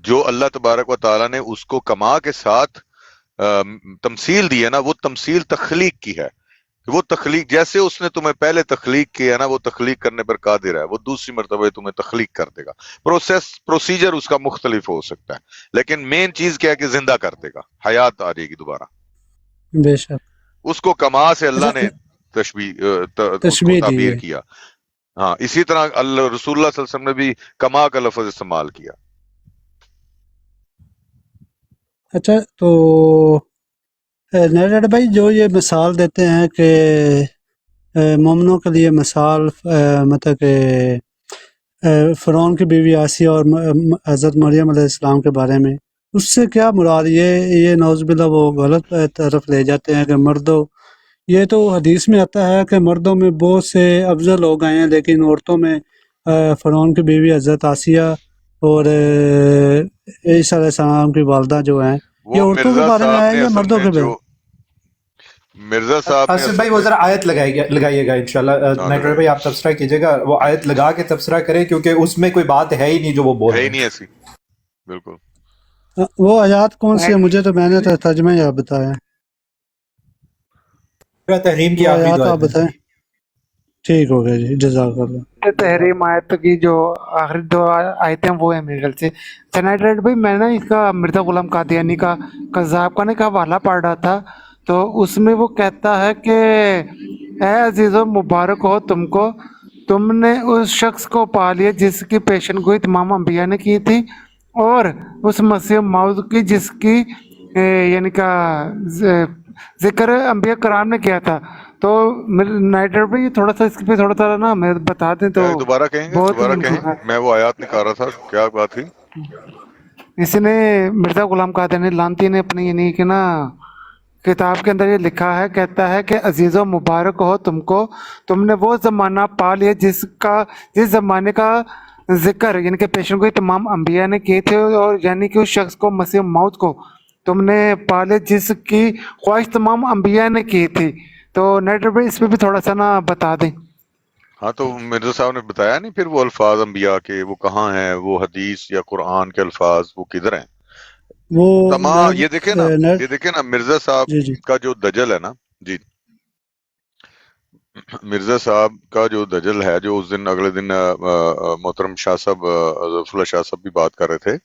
جو اللہ تبارک و تعالیٰ نے اس کو کما کے ساتھ تمثیل دی ہے نا، وہ تمثیل تخلیق کی ہے. وہ تخلیق جیسے اس نے تمہیں پہلے تخلیق کیا ہے نا، وہ تخلیق کرنے پر قادر ہے، وہ دوسری مرتبہ تمہیں تخلیق کر دے گا. پروسیجر اس کا مختلف ہو سکتا ہے، لیکن مین چیز کیا ہے کہ زندہ کر دے گا، حیات آ جائے گی دوبارہ. بے شک. اس کو کما سے اللہ نے اس کو تشبیہ دی تعبیر ہے. کیا. ہاں، اسی طرح رسول اللہ صلی اللہ علیہ وسلم نے بھی کما کا لفظ استعمال کیا. اچھا، تو نیرڈ بھائی جو یہ مثال دیتے ہیں کہ مومنوں کے لیے مثال مطلب کہ فرعون کی بیوی آسیہ اور حضرت مریم علیہ السلام کے بارے میں، اس سے کیا مراد؟ یہ نعوذ باللہ وہ غلط طرف لے جاتے ہیں کہ مردوں، یہ تو حدیث میں آتا ہے کہ مردوں میں بہت سے افضل لوگ آئے ہیں، لیکن عورتوں میں فرعون کی بیوی حضرت آسیہ اور عیسیٰ علیہ السلام کی والدہ جو ہیں، یہ وہ عورتوں کے مرزا بارے میں صاحب آئے نے یا اصل مردوں میں کے بارے جو مرزا صاحب نے آصف بھائی وہ ذرا آیت لگائیے گا انشاءاللہ. نائٹر بھائی آپ تبصرہ کیجیے گا، وہ آیت لگا کے تبصرہ کریں، کیونکہ اس میں کوئی بات ہے ہی نہیں جو وہ بول ہے رہے ہی ہیں. نہیں ایسی. بالکل. وہ آیات کون سی ہے؟ مجھے تو میں نے تو ترجمہ ہی آپ بتایا. تحریم کی وہ آخری آیات دو آپ آیتیں. بتائیں. ٹھیک ہو گیا جی، جزاک اللہ. تحریم آیت کی جو آخری دو آیتیں وہ ہیں میرے خیال سے. سنائڈ ریڈ بھائی، میں نے اس کا مرزا غلام قادیانی کا قذاب کا حوالہ پڑھ رہا تھا، تو اس میں وہ کہتا ہے کہ اے عزیزو مبارک ہو تم کو، تم نے اس شخص کو پا لیا جس کی پیشن گوئی تمام انبیاء نے کی تھی، اور اس مسیح موعود کی جس کی یعنی کا ذکر انبیاء کرام نے کیا تھا. تو نائٹر پہ تھوڑا سا اس پہ تھوڑا سا نا میں بتا دیں تو دوبارہ کہیں گے؟ بہت دوبارہ کہیں، میں وہ آیات نکال رہا تھا، کیا بات تھی؟ اس نے مرزا غلام قادیانی لانتی نے اپنی یعنی کہ نا کتاب کے اندر یہ لکھا ہے، کہتا ہے کہ عزیز و مبارک ہو تم کو، تم نے وہ زمانہ پا لیا جس زمانے کا ذکر یعنی کہ پیشن گوئی تمام انبیاء نے کیے تھے، اور یعنی کہ اس شخص کو مسیح موت کو تم نے پا لیا جس کی خواہش تمام انبیاء نے کی تھی. تو نیٹ پہ اس پہ بھی تھوڑا سا نا بتا دیں. ہاں، تو مرزا صاحب نے بتایا نہیں پھر وہ الفاظ انبیاء کے وہ کہاں ہیں، وہ حدیث یا قرآن کے الفاظ وہ کدھر ہیں؟ وہ تمام یہ دیکھیں نا مرزا صاحب جی جی کا جو دجل ہے نا، جی مرزا صاحب کا جو دجل ہے، جو اس دن اگلے دن محترم شاہ صاحب ظفر اللہ شاہ صاحب بھی بات کر رہے تھے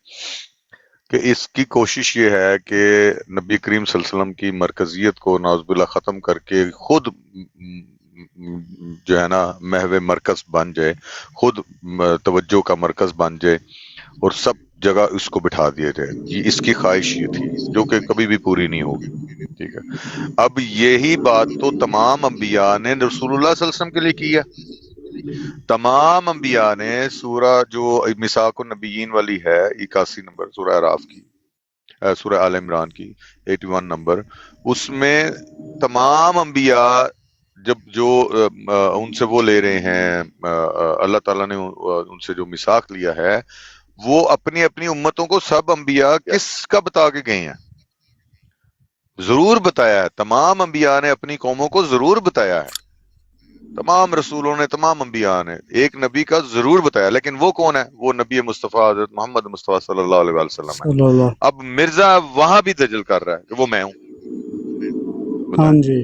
کہ اس کی کوشش یہ ہے کہ نبی کریم صلی اللہ علیہ وسلم کی مرکزیت کو نعوذ باللہ ختم کر کے خود جو ہے نا محو مرکز بن جائے، خود توجہ کا مرکز بن جائے، اور سب جگہ اس کو بٹھا دیا جائے. یہ اس کی خواہش یہ تھی، جو کہ کبھی بھی پوری نہیں ہوگی. ٹھیک ہے، اب یہی بات تو تمام انبیاء نے رسول اللہ صلی اللہ علیہ وسلم کے لیے کی ہے. تمام انبیاء نے سورہ جو میثاق النبیین والی ہے 81 نمبر سورہ اعراف کی، سورہ آل عمران کی 81 نمبر، اس میں تمام انبیاء جب جو ان سے وہ لے رہے ہیں، اللہ تعالیٰ نے ان سے جو میثاق لیا ہے، وہ اپنی اپنی امتوں کو سب انبیاء کس کا بتا کے گئے ہیں؟ ضرور بتایا ہے. تمام انبیاء نے اپنی قوموں کو ضرور بتایا ہے. تمام رسولوں نے، تمام انبیاء نے ایک نبی کا ضرور بتایا. لیکن وہ کون ہے؟ وہ نبی مصطفیٰ حضرت محمد مصطفیٰ صلی اللہ علیہ وسلم ہے. صلی اللہ. اب مرزا وہاں بھی دجل کر رہا ہے کہ وہ میں ہوں. ہاں جی،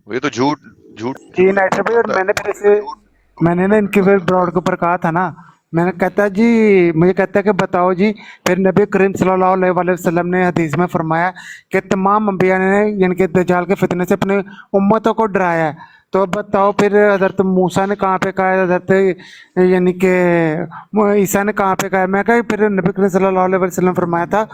یہ تو جھوٹ جی نائٹر بھائی، اور میں نے پھر اسے میں نے نا ان کے براڈ کے اوپر کہا تھا نا، میں نے کہتا جی مجھے کہتا ہے کہ بتاؤ جی، پھر نبی کریم صلی اللہ علیہ وآلہ وسلم نے حدیث میں فرمایا کہ تمام انبیاء نے یعنی کہ دجال کے فتنے سے اپنے امتوں کو ڈرایا ہے. تو اب بتاؤ پھر حضرت موسیٰ نے کہاں پہ کہا ہے، حضرت یعنی کہ عیسیٰ نے کہاں پہ کہا ہے؟ میں کہا پھر نبی کریم صلی اللہ علیہ وسلم فرمایا تھا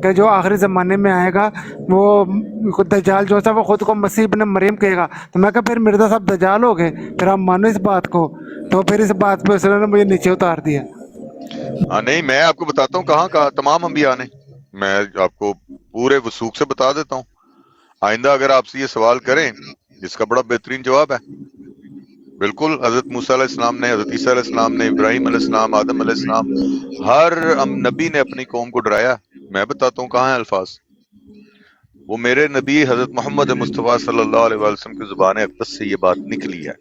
کہ جو آخری زمانے میں آئے گا وہ دجال جو تھا وہ خود کو مسیح ابن مریم کہے گا. تو میں کہا پھر مرزا صاحب دجال ہو گئے، پھر آپ مانو اس بات کو. تو پھر اس بات پہ اس نے مجھے نیچے اتار دیا. ہاں نہیں، میں آپ کو بتاتا ہوں کہاں کہا تمام انبیاء نے، میں آپ کو پورے وثوق سے بتا دیتا ہوں. آئندہ اگر آپ سے یہ سوال کریں، اس کا بڑا بہترین جواب ہے. بالکل حضرت موسیٰ علیہ السلام نے، حضرت عیسیٰ علیہ السلام نے، ابراہیم علیہ السلام، آدم علیہ السلام، ہر نبی نے اپنی قوم کو ڈرایا. میں بتاتا ہوں کہاں ہیں الفاظ. وہ میرے نبی حضرت محمد مصطفیٰ صلی اللہ علیہ وسلم کی زبان اقدس سے یہ بات نکلی ہے.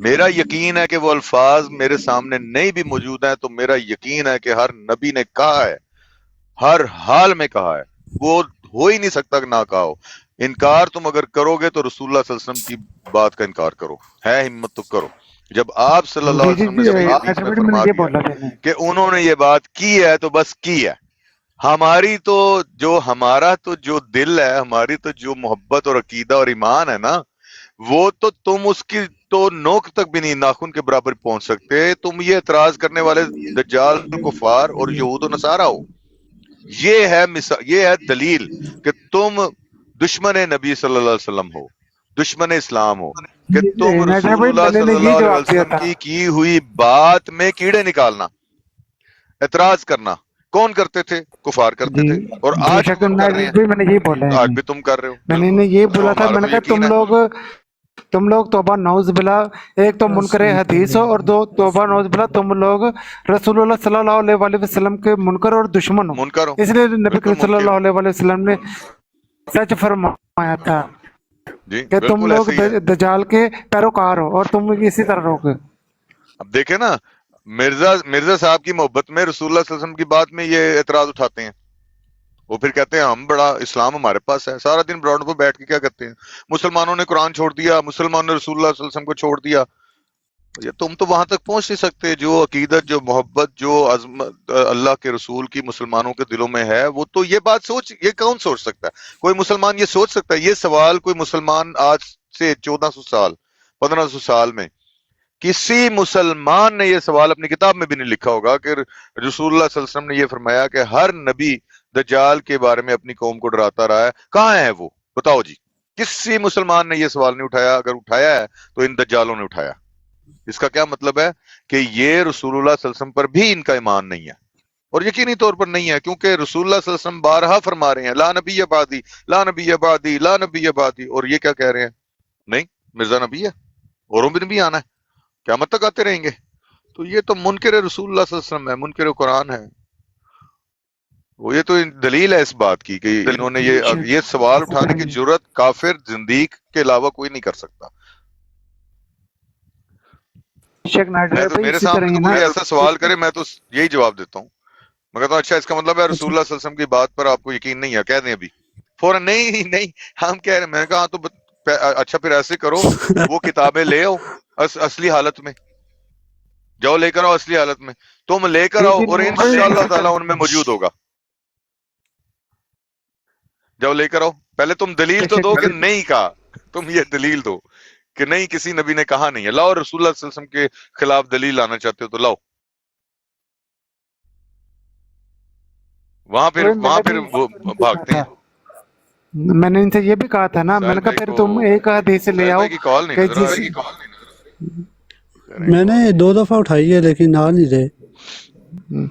میرا یقین ہے کہ وہ الفاظ میرے سامنے نہیں بھی موجود ہیں تو میرا یقین ہے کہ ہر نبی نے کہا ہے، ہر حال میں کہا ہے. وہ ہو ہی نہیں سکتا کہ نہ کہا ہو. انکار تم اگر کرو گے تو رسول اللہ صلی اللہ علیہ وسلم کی بات کا انکار کرو. ہے ہمت تو کرو. جب آپ صلی اللہ جی علیہ جی وسلم نے جی اپنی حدیث میں میں نے فرما یہ دیا بولا میں نے. کہ انہوں نے یہ بات کی ہے تو بس کی ہے. ہماری تو ہمارا تو جو دل ہے، ہماری تو جو محبت اور عقیدہ اور ایمان ہے نا، وہ تو تم اس کی تو نوک تک بھی نہیں، ناخن کے برابر پہنچ سکتے. تم یہ اعتراض کرنے والے دجال، کفار اور یہود و نصارہ ہو. یہ ہے یہ ہے دلیل کہ تم دشمن نبی صلی اللہ علیہ وسلم ہو، دشمن اسلام ہو، کہ تم نائٹر رسول بھائی اللہ میں صلی نے یہ اللہ علیہ جواب دیا وسلم تھا. کی ہوئی بات میں کیڑے نکالنا، اعتراض کرنا کون کرتے تھے؟ کفار کرتے جی تھے. اور بے آج بھی شک وہ کر رہے نائٹر ہیں، بھائی میں نے یہ بولا ہے. آج بھی تم کر رہے ہو. میں نے بالکل. انہیں یہ تو بولا تھا، ہمارا میں نے تو کہا یقین ہے. تم لوگ توبہ نعوذ باللہ، ایک تو منکر حدیث ہو، اور دو توبہ نعوذ باللہ تم لوگ رسول اللہ صلی اللہ علیہ وآلہ وسلم کے منکر اور دشمن ہو. منکر ہو، اس لیے نبی بالکل کریم صلی منکر اللہ ہو. علیہ وآلہ وسلم نے سچ فرمایا تھا جی کہ تم بالکل لوگ ایسے ہی ہے. دجال کے پیروکار ہو اور تم اسی طرح رہو. اب دیکھیں نا، مرزا صاحب کی محبت میں رسول اللہ صلی اللہ علیہ وسلم کی بات میں یہ اعتراض اٹھاتے ہیں. وہ پھر کہتے ہیں ہم بڑا اسلام ہمارے پاس ہے. سارا دن گراؤنڈ پہ بیٹھ کے کیا کرتے ہیں؟ مسلمانوں نے قرآن چھوڑ دیا، مسلمانوں نے رسول اللہ صلی اللہ علیہ وسلم کو چھوڑ دیا. یہ تم تو وہاں تک پہنچ نہیں سکتے. جو عقیدت، جو محبت، جو عظمت اللہ کے رسول کی مسلمانوں کے دلوں میں ہے، وہ تو یہ بات یہ کون سوچ سکتا ہے؟ کوئی مسلمان یہ سوچ سکتا ہے؟ یہ سوال کوئی مسلمان آج سے 1400 سال 1500 سال میں کسی مسلمان نے یہ سوال اپنی کتاب میں بھی نہیں لکھا ہوگا کہ رسول اللہ صلی اللہ علیہ وسلم نے یہ فرمایا کہ ہر نبی دجال کے بارے میں اپنی قوم کو ڈراتا رہا ہے. کہاں ہے وہ؟ بتاؤ جی. کسی مسلمان نے یہ سوال نہیں اٹھایا. اگر اٹھایا ہے تو ان دجالوں نے اٹھایا. اس کا کیا مطلب ہے؟ کہ یہ رسول اللہ صلی اللہ علیہ وسلم پر بھی ان کا ایمان نہیں ہے، اور یقینی طور پر نہیں ہے، کیونکہ رسول اللہ صلی اللہ علیہ وسلم بارہا فرما رہے ہیں لا نبی بعدی، لا نبی بعدی، لا نبی بعدی. اور یہ کیا کہہ رہے ہیں؟ نہیں، مرزا نبی ہے، اوروں بھی نبی آنا ہے، قیامت تک آتے رہیں گے. تو یہ تو منکر رسول اللہ صلی اللہ علیہ وسلم ہے، منکر قرآن ہے. وہ یہ تو دلیل ہے اس بات کی کہ انہوں نے یہ سوال اٹھانے کی جرت کافر زندیق کے علاوہ کوئی نہیں کر سکتا. میں تو میرے سامنے تو کوئی ایسا سوال کرے میں تو یہی جواب دیتا ہوں. میں کہتا ہوں اچھا اس کا مطلب ہے رسول اللہ صلی اللہ علیہ وسلم کی بات پر آپ کو یقین نہیں ہے، کہہ دیں ابھی فوراً. نہیں ہم کہہ رہے ہیں. میں نے کہا ہاں تو اچھا پھر ایسے کرو، وہ کتابیں لے آؤ اصلی حالت میں، جاؤ لے کر آؤ اصلی حالت میں. تم لے کر آؤ اور انشاءاللہ تعالیٰ ان میں موجود ہوگا. جاؤ لے کر آؤ. پہلے تم دلیل تو دو کہ نہیں کہا. تم یہ دلیل دو کہ نہیں کسی نبی نے کہا نہیں ہے. لاؤ. رسول اللہ صلی اللہ علیہ وسلم کے خلاف دلیل لانا چاہتے ہو تو لاؤ. وہاں پھر وہ بھاگتے ہیں. میں نے ان سے یہ بھی کہا تھا نا، میں نے کہا پھر تم ایک حدیث لے آؤ کہ جس میں نے 2 دفعہ اٹھائی ہے لیکن آ نہیں رہے.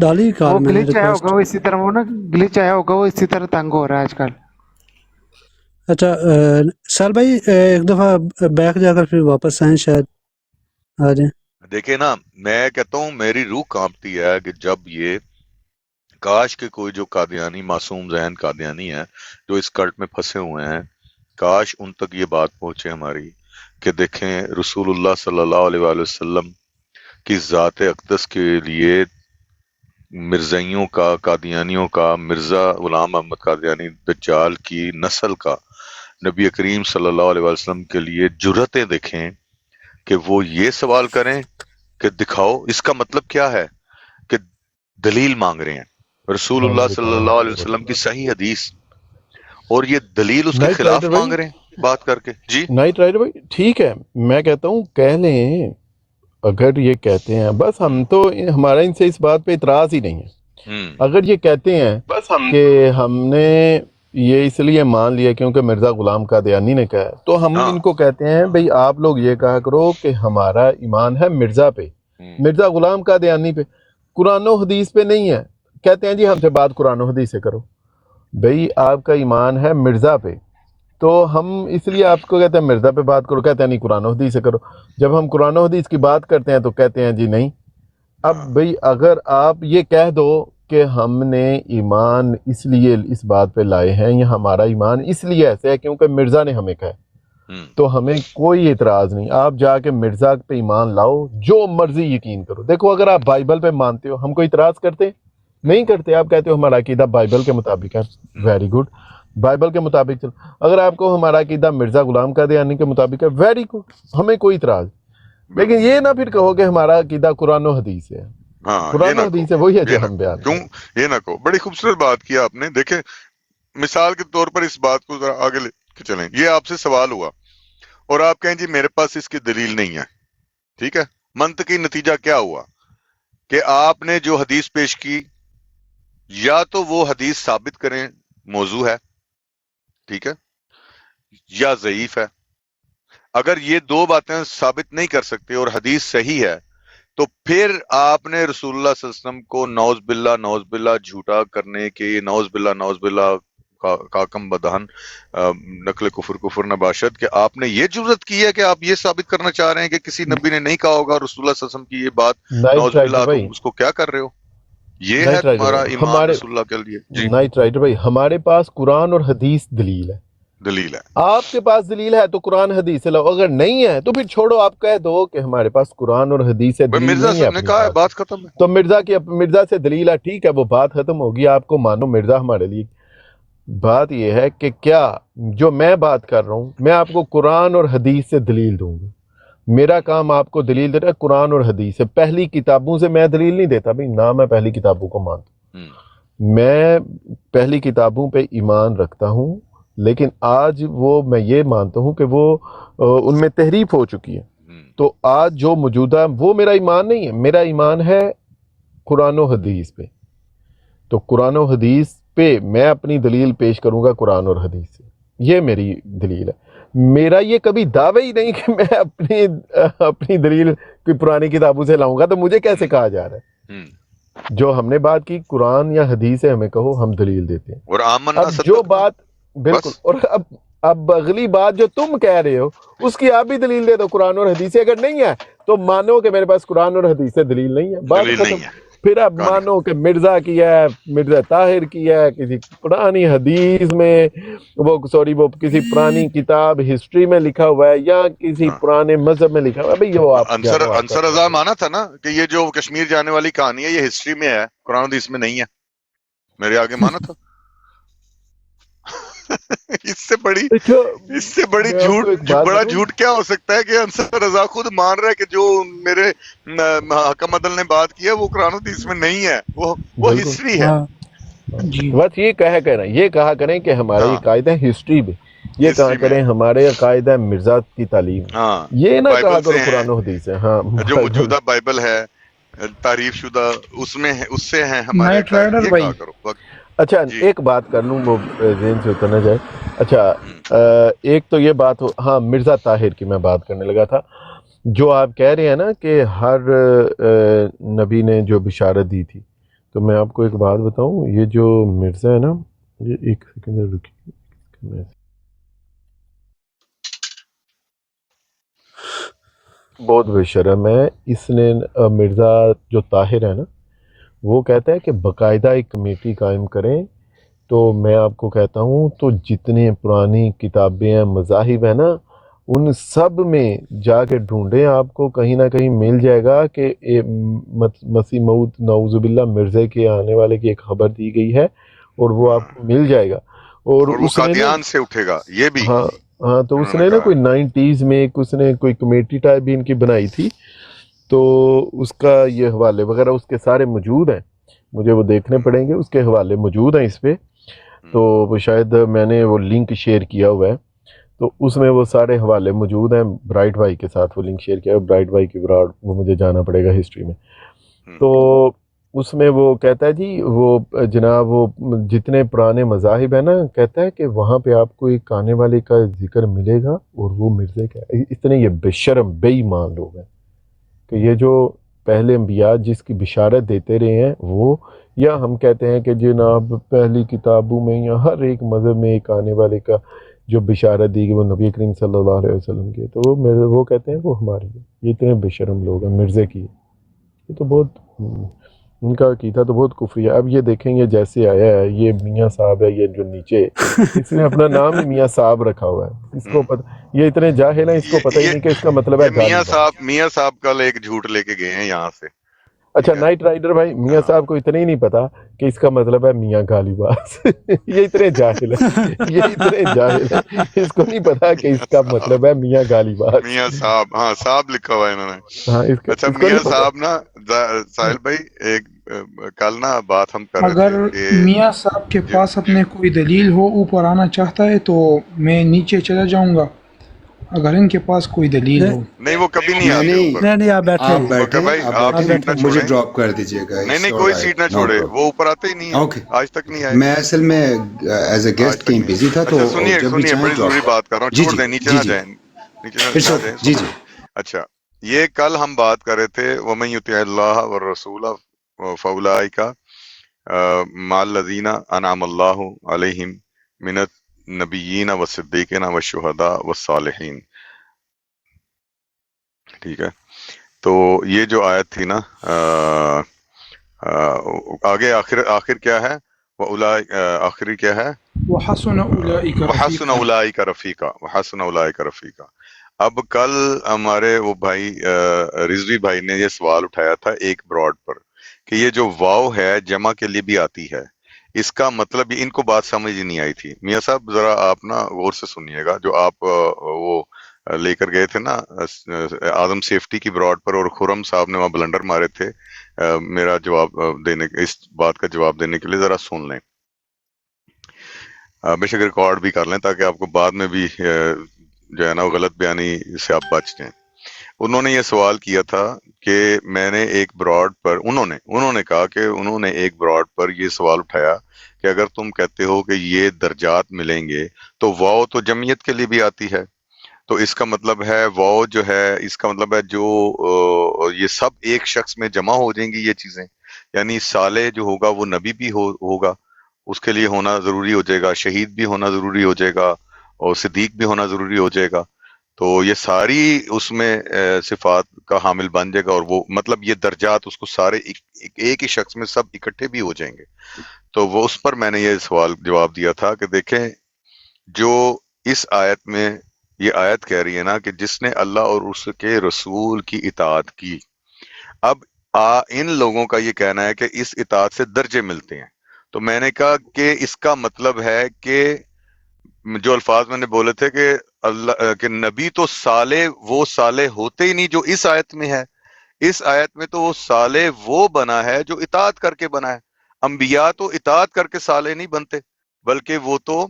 ڈالی کار میں نے گلچ آیا ریکویسٹ. ہوگا وہ اسی طرح، وہ نا گلچ آیا ہوگا وہ اسی طرح تنگ ہو رہا ہے آج کل. اچھا سال بھائی ایک دفعہ بیک جا کر پھر واپس آئیں، شاید آ جائیں. دیکھیں نا، میں کہتا ہوں میری روح کانپتی ہے کہ جب یہ کاش کے کوئی جو قادیانی معصوم ذہن قادیانی ہے جو اس کلٹ میں پھنسے ہوئے ہیں، کاش ان تک یہ بات پہنچے ہماری کہ دیکھیں رسول اللہ صلی اللہ علیہ وآلہ وسلم کی ذات اقدس کے لیے مرزائیوں کا، قادیانیوں کا، مرزا غلام محمد قادیانی دجال کی نسل کا نبی کریم صلی اللہ علیہ وسلم کے لیے جرتیں دیکھیں کہ وہ یہ سوال کریں کہ دکھاؤ. اس کا مطلب کیا ہے؟ کہ دلیل مانگ رہے ہیں رسول اللہ صلی اللہ علیہ وسلم کی صحیح حدیث، اور یہ دلیل اس کے خلاف مانگ رہے ہیں. بات کر کے. جی نائٹ رائڈر بھائی ٹھیک ہے، میں کہتا ہوں کہہ لیں، اگر یہ کہتے ہیں بس ہم تو ہمارا ان سے اس بات پہ اعتراض ہی نہیں ہے. اگر یہ کہتے ہیں کہ ہم نے یہ اس لیے مان لیا کیونکہ مرزا غلام قادیانی نے کہا ہے، تو ہم ان کو کہتے ہیں بھئی آپ لوگ یہ کہا کرو کہ ہمارا ایمان ہے مرزا پہ، مرزا غلام قادیانی پہ، قرآن و حدیث پہ نہیں ہے. کہتے ہیں جی ہم سے بات قرآن و حدیث سے کرو. بھئی آپ کا ایمان ہے مرزا پہ، تو ہم اس لیے آپ کو کہتے ہیں مرزا پہ بات کرو، کہتے ہیں نہیں قرآن و حدیث سے کرو. جب ہم قرآن و حدیث کی بات کرتے ہیں تو کہتے ہیں جی نہیں. اب بھئی اگر آپ یہ کہہ دو کہ ہم نے ایمان اس لیے اس بات پہ لائے ہیں یا ہمارا ایمان اس لیے ایسے ہے کیونکہ مرزا نے ہمیں کہا ہے، تو ہمیں کوئی اعتراض نہیں. آپ جا کے مرزا پہ ایمان لاؤ، جو مرضی یقین کرو. دیکھو اگر آپ بائبل پہ مانتے ہو، ہم کوئی اعتراض کرتے نہیں کرتے. آپ کہتے ہو ہمارا عقیدہ بائبل کے مطابق ہے، ویری گڈ، بائبل کے مطابق چلو. اگر آپ کو ہمارا عقیدہ مرزا غلام قادیانی کے مطابق ہے، ویری گڈ، ہمیں کوئی اعتراض. لیکن یہ نہ پھر کہو کہ ہمارا عقیدہ قرآن و حدیث ہے. قرآن و حدیث ہے وہی ہے جو ہم بیان کیوں یہ نہ کہو. بڑی خوبصورت بات کی آپ نے. دیکھیں مثال کے طور پر اس بات کو ذرا آگے لے کے چلیں. یہ آپ سے سوال ہوا اور آپ کہیں جی میرے پاس اس کی دلیل نہیں ہے، ٹھیک ہے. منطقی نتیجہ کیا ہوا کہ آپ نے جو حدیث پیش کی یا تو وہ حدیث ثابت کریں موضوع ہے، ٹھیک ہے، یا ضعیف ہے. اگر یہ دو باتیں ثابت نہیں کر سکتے اور حدیث صحیح ہے تو پھر آپ نے رسول اللہ صلی اللہ علیہ وسلم کو نعوذ باللہ جھوٹا کرنے کے، نعوذ باللہ کاکم بدہن نقل کفر نباشد، کہ آپ نے یہ جرات کی ہے کہ آپ یہ ثابت کرنا چاہ رہے ہیں کہ کسی نبی نے نہیں کہا ہوگا رسول اللہ صلی اللہ علیہ وسلم کی یہ بات، نعوذ باللہ، تم اس کو کیا کر رہے ہو؟ یہ ہے تمہارا ایمان رسول اللہ کے لیے. جی نائٹ رائڈر بھائی، ہمارے پاس قرآن اور حدیث دلیل ہے. دلیل ہے. آپ کے پاس دلیل ہے تو قرآن حدیث سے لاؤ، اگر نہیں ہے تو پھر چھوڑو. آپ کہہ دو کہ ہمارے پاس قرآن اور حدیث سے دلیل مرزا نہیں ہے صاحب نے کہا ہے، بات ختم ہے. تو مرزا سے دلیل ہے، ٹھیک ہے، وہ بات ختم ہوگی. آپ کو مانو مرزا ہمارے لیے. بات یہ ہے کہ کیا جو میں بات کر رہا ہوں میں آپ کو قرآن اور حدیث سے دلیل دوں گا. میرا کام آپ کو دلیل دینا ہے قرآن اور حدیث سے. پہلی کتابوں سے میں دلیل نہیں دیتا بھائی، نہ میں پہلی کتابوں کو مانتا ہوں. میں پہلی کتابوں پہ ایمان رکھتا ہوں، لیکن آج وہ میں یہ مانتا ہوں کہ وہ ان میں تحریف ہو چکی ہے. تو آج جو موجودہ وہ میرا ایمان نہیں ہے. میرا ایمان ہے قرآن و حدیث پہ. تو قرآن و حدیث پہ میں اپنی دلیل پیش کروں گا قرآن اور حدیث سے. یہ میری دلیل ہے. میرا یہ کبھی دعوی ہی نہیں کہ میں اپنی دلیل کوئی پرانی کتابوں سے لاؤں گا. تو مجھے کیسے کہا جا رہا ہے؟ جو ہم نے بات کی قرآن یا حدیث سے ہمیں کہو، ہم دلیل دیتے ہیں. اور اب جو بات بالکل، اور اب اگلی بات جو تم کہہ رہے ہو اس کی آپ بھی دلیل دے دو قرآن اور حدیث سے. اگر نہیں ہے تو مانو کہ میرے پاس قرآن اور حدیث سے دلیل نہیں ہے، بات ختم. پھر اب مانو کہ مرزا کی ہے، مرزا طاہر کی ہے، کسی پرانی حدیث میں وہ کسی پرانی کتاب ہسٹری میں لکھا ہوا ہے یا کسی پرانے مذہب میں لکھا ہوا ہے. بھئی وہ آپ انصر رضا مانا تھا نا کہ یہ جو کشمیر جانے والی کہانی ہے یہ ہسٹری میں ہے، قرآن حدیث میں نہیں ہے. میرے آگے مانا تھا. اس سے بڑی بڑا جھوٹ کیا ہو سکتا ہے کہ انصر رضا خود مان رہا ہے کہ جو میرے حکم عدل نے بات کی ہے وہ قرآن حدیث میں نہیں ہے، وہ ہسٹری ہے. بس یہ کہا کریں کہ ہمارا یہ عقائد ہے ہسٹری میں، یہ کہا کریں ہمارے عقائد ہے مرزا کی تعلیم، یہ نہ کہا کرو قرآن و حدیث ہے. ہاں، جو موجودہ بائبل ہے تعریف شدہ اس میں ہے، اس سے ہیں ہمارے عقائد، یہ کہا کرو. اچھا ایک بات کر لوں، وہ ذہن سے اتر نہ جائے. اچھا ایک تو یہ بات ہاں مرزا طاہر کی میں بات کرنے لگا تھا. جو آپ کہہ رہے ہیں نا کہ ہر نبی نے جو بشارت دی تھی، تو میں آپ کو ایک بات بتاؤں، یہ جو مرزا ہے نا، یہ ایک سیکنڈ رکیے، بہت بے شرم ہے. اس نے مرزا جو طاہر ہے نا، وہ کہتا ہے کہ باقاعدہ ایک کمیٹی قائم کریں. تو میں آپ کو کہتا ہوں تو جتنے پرانی کتابیں ہیں، مذاہب ہیں نا، ان سب میں جا کے ڈھونڈیں، آپ کو کہیں نہ کہیں مل جائے گا کہ مسیح موعود نعوذ باللہ مرزے کے آنے والے کی ایک خبر دی گئی ہے، اور وہ آپ کو مل جائے گا. اور وہ قادیان سے اٹھے گا یہ بھی. ہاں تو اس نے نا کوئی 90s میں اس نے کوئی کمیٹی ٹائپ بھی ان کی بنائی تھی. تو اس کا یہ حوالے وغیرہ اس کے سارے موجود ہیں، مجھے وہ دیکھنے پڑیں گے، اس کے حوالے موجود ہیں اس پہ. تو وہ شاید میں نے وہ لنک شیئر کیا ہوا ہے. تو اس میں وہ سارے حوالے موجود ہیں، برائٹ بھائی کے ساتھ وہ لنک شیئر کیا ہے، برائٹ بھائی کی براڈ، وہ مجھے جانا پڑے گا ہسٹری میں. تو اس میں وہ کہتا ہے جی وہ جناب وہ جتنے پرانے مذاہب ہیں نا، کہتا ہے کہ وہاں پہ آپ کو ایک آنے والے کا ذکر ملے گا اور وہ مرزے کا. اتنے یہ بے شرم بے ایمان لوگ ہیں کہ یہ جو پہلے انبیاء جس کی بشارت دیتے رہے ہیں وہ، یا ہم کہتے ہیں کہ جناب پہلی کتابوں میں یا ہر ایک مذہب میں ایک آنے والے کا جو بشارت دی گئی وہ نبی کریم صلی اللہ علیہ وسلم کی ہے، تو وہ کہتے ہیں وہ ہماری ہے. یہ اتنے بے شرم لوگ ہیں مرزے کی. یہ تو بہت ان کا عقیدہ تو بہت کفری ہے. اب یہ دیکھیں گے جیسے آیا ہے یہ میاں صاحب ہے، یہ جو نیچے اس نے اپنا نام ہی میاں صاحب رکھا ہوا ہے. اس کو پتہ، یہ اتنے جاہل ہیں اس کو پتہ ہی نہیں کہ اس کا مطلب ہے یہ گالی بات. میاں صاحب کل ایک جھوٹ لے کے گئے ہیں یہاں سے. اچھا نائٹ رائڈر بھائی، میاں صاحب کو اتنا ہی نہیں پتا کہ اس کا مطلب ہے میاں گالی باز. یہ اتنے جاہل ہیں، یہ اتنے جاہل ہیں، اس کو نہیں پتا کہ اس کا مطلب ہے میاں گالی باز. میاں صاحب، ہاں صاحب لکھا ہوا ہے انہوں نے. ہاں اچھا اس کو میاں نہیں پتا. صاحب نا، ساحل بھائی ایک کل نا بات ہم کر رہے اگر تھے کہ میاں صاحب کے پاس اپنے کوئی دلیل ہو اوپر آنا چاہتا ہے تو میں نیچے چلا جاؤں گا، اگر ان کے پاس کوئی دلیل ہو. نہیں وہ کبھی نہیں نہیں آتے نہیں، اوپر. نہیں آپ بیٹھے آپ ہیں. بیٹھیں، بھائی آپ آپ سیٹ نہ بیٹھیں، مجھے چھوڑیں. ڈراپ کر دیجیے گا. نہیں کوئی سیٹ نہ چھوڑے، وہ اوپر آتے ہی نہیں اوکے. ہے، آج تک نہیں آئے. میں اصل میں ایز اے آج گیسٹ تک کہیں نہیں. بزی تھا، تو اچھا سنیے جب بھی سنیے، چاہیں بڑی ضروری ڈراپ. بات کر رہا ہوں، جی چھوڑ جی دیں، نیچے جی نہ جی، جائیں، نیچے اٹس نہ اوکے. جائیں. جی جی. اچھا یہ کل ہم بات کر رہے تھے وَمَن يُطِعِ اللَّهَ وَالرَّسُولَ فَأُولَٰئِكَ مَعَ الَّذِينَ أَنْعَمَ اللَّهُ عَلَيْهِمْ مِنَ النَّبِيِّينَ وَالصِّدِّيقِينَ وَالشُّهَدَاءِ وَالصَّالِحِينَ. ٹھیک ہے، تو یہ جو آیت تھی نا آگے آخر کیا ہے؟ آخری کیا ہے؟ وحسن اولئک وحسن رفیقا. اولئک رفیقا، وحسن اولئک رفیقا. اب کل ہمارے وہ بھائی رضوی بھائی نے یہ سوال اٹھایا تھا ایک براڈ پر کہ یہ جو واو ہے جمع کے لیے بھی آتی ہے، اس کا مطلب ان کو بات سمجھ ہی نہیں آئی تھی. میاں صاحب ذرا آپ نا غور سے سنیے گا، جو آپ وہ لے کر گئے تھے نا آدم سیفٹی کی براڈ پر، اور خرم صاحب نے وہاں بلنڈر مارے تھے میرا جواب دینے، اس بات کا جواب دینے کے لیے ذرا سن لیں. بے شک ریکارڈ بھی کر لیں تاکہ آپ کو بعد میں بھی جو ہے نا وہ غلط بیانی سے آپ بچ جائیں. انہوں نے یہ سوال کیا تھا کہ میں نے ایک براڈ پر، انہوں نے کہا کہ انہوں نے ایک براڈ پر یہ سوال اٹھایا کہ اگر تم کہتے ہو کہ یہ درجات ملیں گے تو واو تو جمعیت کے لیے بھی آتی ہے، تو اس کا مطلب ہے واو جو ہے اس کا مطلب ہے جو یہ سب ایک شخص میں جمع ہو جائیں گی یہ چیزیں، یعنی صالح جو ہوگا وہ نبی بھی ہوگا، اس کے لیے ہونا ضروری ہو جائے گا، شہید بھی ہونا ضروری ہو جائے گا، اور صدیق بھی ہونا ضروری ہو جائے گا. تو یہ ساری اس میں صفات کا حامل بن جائے گا، اور وہ مطلب یہ درجات اس کو سارے ایک ہی شخص میں سب اکٹھے بھی ہو جائیں گے. تو وہ اس پر میں نے یہ سوال جواب دیا تھا کہ دیکھیں جو اس آیت میں یہ آیت کہہ رہی ہے نا کہ جس نے اللہ اور اس کے رسول کی اطاعت کی، اب ان لوگوں کا یہ کہنا ہے کہ اس اطاعت سے درجے ملتے ہیں. تو میں نے کہا کہ اس کا مطلب ہے کہ جو الفاظ میں نے بولے تھے کہ اللہ کہ نبی تو صالح وہ صالح ہوتے ہی نہیں جو اس آیت میں ہے. اس آیت میں تو وہ صالح وہ بنا ہے جو اطاعت کر کے بنا ہے. انبیاء تو اطاعت کر کے صالح نہیں بنتے، بلکہ وہ تو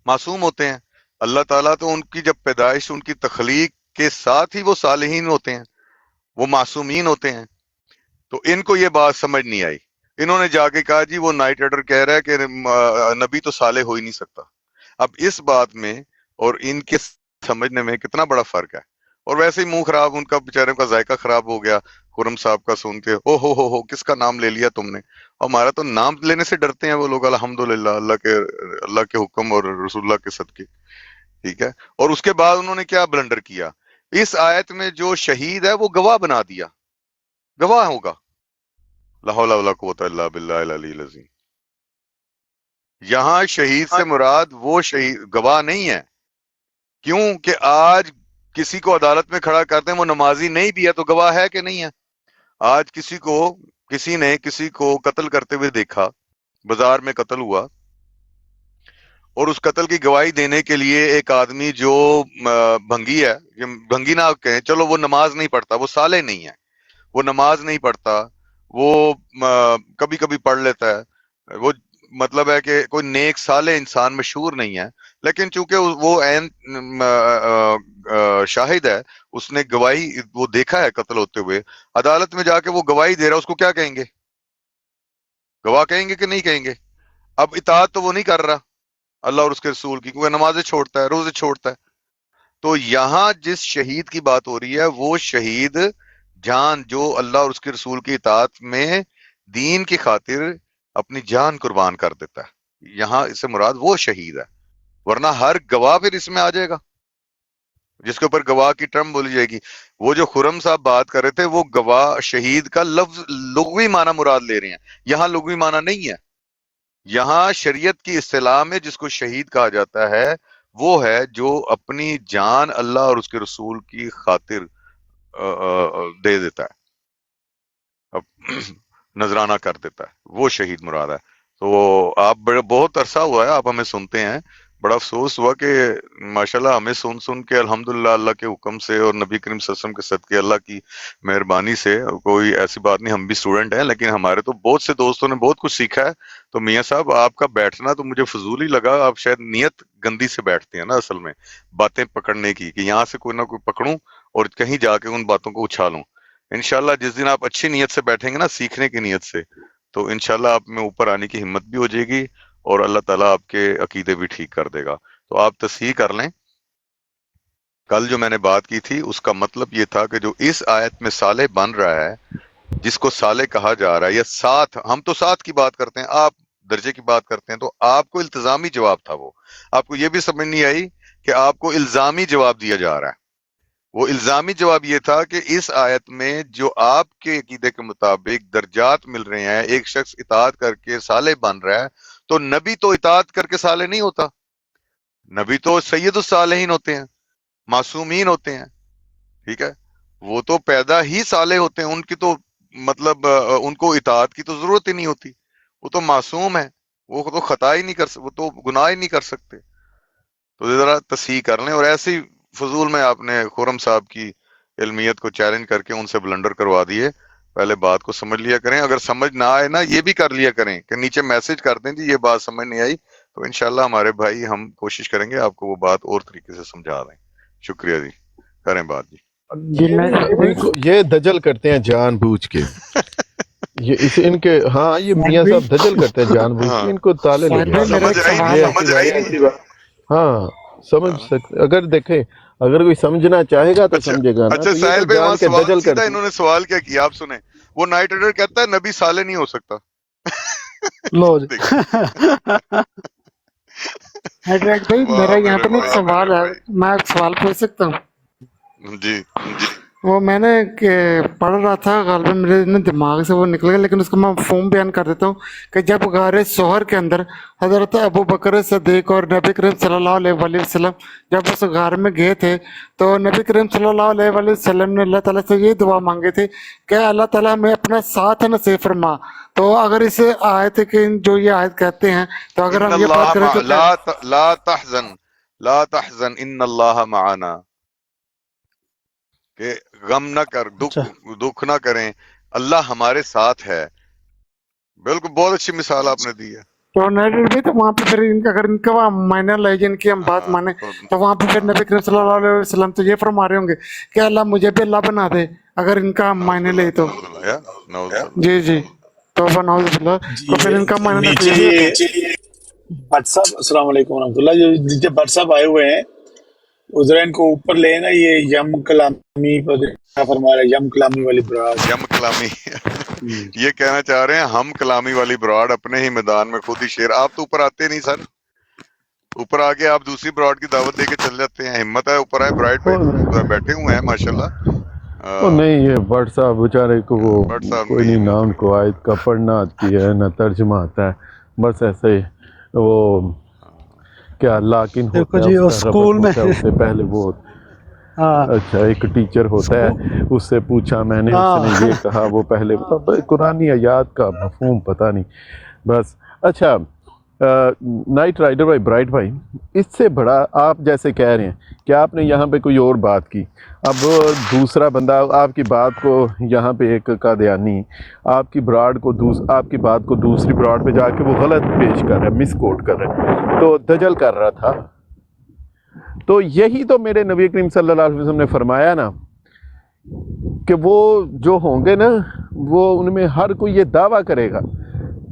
معصوم ہوتے ہیں. اللہ تعالیٰ تو ان کی جب پیدائش، ان کی تخلیق کے ساتھ ہی وہ صالحین ہوتے ہیں، وہ معصومین ہوتے ہیں. تو ان کو یہ بات سمجھ نہیں آئی. انہوں نے جا کے کہا جی وہ نائٹ رائڈر کہہ رہا ہے کہ نبی تو صالح ہو ہی نہیں سکتا. اب اس بات میں اور ان کے سمجھنے میں کتنا بڑا فرق ہے. اور ویسے ہی منہ خراب، ان کا بیچارے کا ذائقہ خراب ہو گیا خرم صاحب کا سن کے، او ہو کس کا نام لے لیا تم نے. ہمارا تو نام لینے سے ڈرتے ہیں وہ لوگ، الحمدللہ اللہ کے حکم اور رسول اللہ کے صدقے. ٹھیک ہے، اور اس کے بعد انہوں نے کیا بلنڈر کیا، اس آیت میں جو شہید ہے وہ گواہ بنا دیا، گواہ ہوگا. لا حول ولا قوت الا باللہ العلی العظیم. یہاں شہید سے مراد وہ شہید گواہ نہیں ہے. کیوں کہ آج کسی کو عدالت میں کھڑا کرتے ہیں وہ نمازی نہیں بھی ہے تو گواہ ہے کہ نہیں ہے. آج کسی نے کسی کو قتل کرتے ہوئے دیکھا، بازار میں قتل ہوا، اور اس قتل کی گواہی دینے کے لیے ایک آدمی جو بھنگی ہے، بھنگی نہ کہیں، چلو وہ نماز نہیں پڑھتا، وہ صالح نہیں ہے، وہ نماز نہیں پڑھتا، وہ کبھی کبھی پڑھ لیتا ہے، وہ مطلب ہے کہ کوئی نیک صالح انسان مشہور نہیں ہے، لیکن چونکہ وہ عین شاہد ہے، اس نے گواہی وہ دیکھا ہے قتل ہوتے ہوئے، عدالت میں جا کے وہ گواہی دے رہا ہے، اس کو کیا کہیں گے؟ گواہ کہیں گے کہ نہیں کہیں گے؟ اب اطاعت تو وہ نہیں کر رہا اللہ اور اس کے رسول کی، کیونکہ نمازیں چھوڑتا ہے، روزے چھوڑتا ہے. تو یہاں جس شہید کی بات ہو رہی ہے وہ شہید جان جو اللہ اور اس کے رسول کی اطاعت میں دین کی خاطر اپنی جان قربان کر دیتا ہے، یہاں اس سے مراد وہ شہید ہے. ورنہ ہر گواہ پھر اس میں آ جائے گا، جس کے اوپر گواہ کی ٹرم بولی جائے گی. وہ جو خرم صاحب بات کر رہے تھے وہ گواہ شہید کا لفظ لغوی معنی مراد لے رہے ہیں، یہاں لغوی معنی نہیں ہے. یہاں شریعت کی اصطلاح میں جس کو شہید کہا جاتا ہے وہ ہے جو اپنی جان اللہ اور اس کے رسول کی خاطر دے دیتا ہے، اب نذرانہ کر دیتا ہے، وہ شہید مراد ہے. تو آپ بہت عرصہ ہوا ہے آپ ہمیں سنتے ہیں، بڑا افسوس ہوا کہ ماشاءاللہ ہمیں سن کے الحمدللہ اللہ کے حکم سے اور نبی کریم صلی اللہ علیہ وسلم کے صدقے اللہ کی مہربانی سے، کوئی ایسی بات نہیں، ہم بھی اسٹوڈنٹ ہیں، لیکن ہمارے تو بہت سے دوستوں نے بہت کچھ سیکھا ہے. تو میاں صاحب آپ کا بیٹھنا تو مجھے فضول ہی لگا، آپ شاید نیت گندی سے بیٹھتے ہیں نا اصل میں، باتیں پکڑنے کی، کہ یہاں سے کوئی نہ کوئی پکڑوں اور کہیں جا کے ان باتوں کو اچھالوں. انشاءاللہ جس دن آپ اچھی نیت سے بیٹھیں گے نا، سیکھنے کی نیت سے، تو انشاءاللہ آپ میں اوپر آنے کی ہمت بھی ہو جائے گی اور اللہ تعالیٰ آپ کے عقیدے بھی ٹھیک کر دے گا. تو آپ تصحیح کر لیں، کل جو میں نے بات کی تھی اس کا مطلب یہ تھا کہ جو اس آیت میں صالح بن رہا ہے، جس کو صالح کہا جا رہا ہے، یا ساتھ، ہم تو ساتھ کی بات کرتے ہیں، آپ درجے کی بات کرتے ہیں، تو آپ کو التزامی جواب تھا وہ. آپ کو یہ بھی سمجھ نہیں آئی کہ آپ کو الزامی جواب دیا جا رہا ہے. وہ الزامی جواب یہ تھا کہ اس آیت میں جو آپ کے عقیدے کے مطابق درجات مل رہے ہیں، ایک شخص اطاعت کر کے صالح بن رہا ہے، تو نبی تو اطاعت کر کے صالح نہیں ہوتا، نبی تو سید الصالحین ہوتے ہیں، معصومین ہوتے ہیں، ٹھیک ہے، وہ تو پیدا ہی صالح ہوتے ہیں، ان کی تو مطلب ان کو اطاعت کی تو ضرورت ہی نہیں ہوتی، وہ تو معصوم ہے، وہ تو خطا ہی نہیں کر سکتے، وہ تو گناہ ہی نہیں کر سکتے. تو ذرا تصحیح کر لیں. اور ایسی فضول میں آپ نے خرم صاحب کی علمیت کو چیلنج کر کے ان سے بلنڈر کروا دیے. پہلے بات کو سمجھ لیا کریں، اگر سمجھ نہ آئے نا یہ بھی کر لیا کریں کہ نیچے میسج کر دیں جی یہ بات سمجھ نہیں آئی، تو انشاءاللہ ہمارے بھائی ہم کوشش کریں گے آپ کو وہ بات اور طریقے سے سمجھا دیں. شکریہ جی، کریں بات جی. جی میں یہ دجل کرتے ہیں جان بوجھ کے، یہ ان کے، ہاں یہ میاں صاحب دجل کرتے ہیں جان بوجھ کے، ان کو تالے لگے ہیں. میرا ایک سوال ہے. سمجھ آئی نہیں. ہاں سمجھ سکتے، اگر دیکھیں اگر کوئی سمجھنا چاہے گا تو سمجھے گا نا. اچھا تو یہ ساحل تو بھائی وہاں جان کے سوال دجل سیدھا کرتے انہوں نے سوال کیا کیا آپ سنیں، وہ نائٹ رائڈر کہتا ہے نبی صالح نہیں ہو سکتا. لو جی حضرت بھائی واہ میرا یہاں میرے پہ نا ایک بھائی، سوال ہے، میں ایک سوال پوچھ سکتا ہوں؟ جی وہ میں نے پڑھ رہا تھا، غالباً میرے دماغ سے وہ نکل گیا، لیکن اس کو میں مفہوم بیان کر دیتا ہوں کہ جب غار سوہر کے اندر حضرت ابو بکر صدیق اور نبی کریم صلی اللہ علیہ وآلہ وسلم جب اس غار میں گئے تھے، تو نبی کریم صلی اللہ علیہ وآلہ وسلم نے اللہ تعالیٰ سے یہ دعا مانگی تھی کہ اللہ تعالیٰ ہمیں اپنا ساتھ نصیب فرما. تو اگر اس آیت کے جو یہ آیت کہتے ہیں، تو اگر ان ہم یہ بات کریں تو لا تحزن ان اللہ معنا، کہ غم نہ کر، اچھا دکھ نہ کریں، اللہ ہمارے ساتھ ہے. بالکل بہت اچھی مثال آپ نے دی ہے. تو نہیں بھی، تو وہاں پہ پھر اگر ان کا وہاں معنی لے جن کی ہم بات مانیں، تو وہاں پہ پھر نبی کریم صلی اللہ علیہ وسلم تو یہ فرما رہے ہوں گے کہ اللہ مجھے بھی اللہ بنا دے، اگر ان کا ہم معنی لے تو. جی جی، تو نعوذ باللہ، جی تو پھر ان کا معنی تو نیچے یہ بھی یہ بٹ صاحب السلام علیکم ورحمۃ اللہ، جو نیچے بٹ صاحب آئے ہوئے ہیں ادھر ان کو اوپر لے نا، یہ یم کلامی پر کیا فرما رہا ہے، یم کلامی والی براڈ. یم کلامی یہ کہنا چاہ رہے ہیں ہم کلامی والی براڈ اپنے ہی میدان میں خود ہی شیر. آپ تو اوپر آتے نہیں سر، اوپر آگے آپ دوسری براڈ کی دعوت دے کے چل جاتے ہیں. ہمت ہے، اوپر آئے، برائٹ بھائی بیٹھے ہوئے ہیں ماشاءاللہ. وہ نہیں، یہ بٹ صاحب بیچارے کو وہ بٹ صاحب کوئی نہیں، ہے. نہ ان کو آیت کا پڑھنا آتی ہے نہ ترجمہ آتا ہے، بس ایسے ہی وہ کیا لاکن دیکھو ہوتا ہے، جی اس وہ کا ربط اسکول میں ہوتا ہے، اس سے پہلے وہ ہاں اچھا ایک ٹیچر ہوتا ہے، اس سے پوچھا میں نے، اس نے ہاں یہ کہا، وہ پہلے قرآنی آیات کا مفہوم پتہ نہیں بس. اچھا نائٹ رائڈر بھائی، برائٹ بھائی، اس سے بڑا آپ جیسے کہہ رہے ہیں کہ آپ نے یہاں پہ کوئی اور بات کی، اب دوسرا بندہ آپ کی بات کو یہاں پہ ایک قادیانی آپ کی براڈ کو آپ کی بات کو دوسری براڈ پہ جا کے وہ غلط پیش کر رہا ہے، مس کوٹ کر رہا ہے، تو دجل کر رہا تھا. تو یہی تو میرے نبی کریم صلی اللہ علیہ وسلم نے فرمایا نا کہ وہ جو ہوں گے نا، وہ ان میں ہر کوئی یہ دعویٰ کرے گا،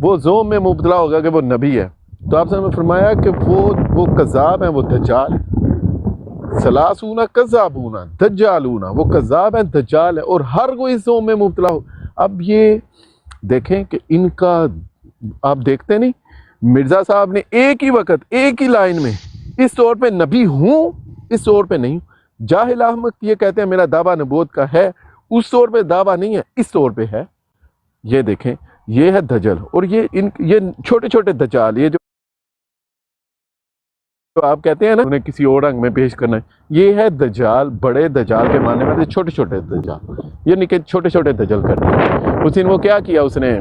وہ زوم میں مبتلا ہوگا کہ وہ نبی ہے. تو آپ نے فرمایا کہ وہ کذاب ہیں، وہ دجال ہیں. سلاسون کذابون دجالون، وہ کذاب ہیں، دجال ہیں، اور ہر کوئی زوم میں مبتلا ہو. اب یہ دیکھیں کہ ان کا آپ دیکھتے نہیں، مرزا صاحب نے ایک ہی وقت ایک ہی لائن میں اس طور پہ نبی ہوں، اس طور پہ نہیں ہوں. جاہل احمق یہ کہتے ہیں میرا دعویٰ نبوت کا ہے، اس طور پہ دعویٰ نہیں ہے، اس طور پہ ہے. یہ دیکھیں، یہ ہے دجل. اور یہ چھوٹے چھوٹے دجال، یہ جو آپ کہتے ہیں نا انہیں کسی اور رنگ میں پیش کرنا ہے، یہ ہے دجال. بڑے دجال کے معنی میں چھوٹے چھوٹے دجال، یہ نہیں کہ چھوٹے چھوٹے دجل کرتے ہیں. اس دن وہ کیا کیا، اس نے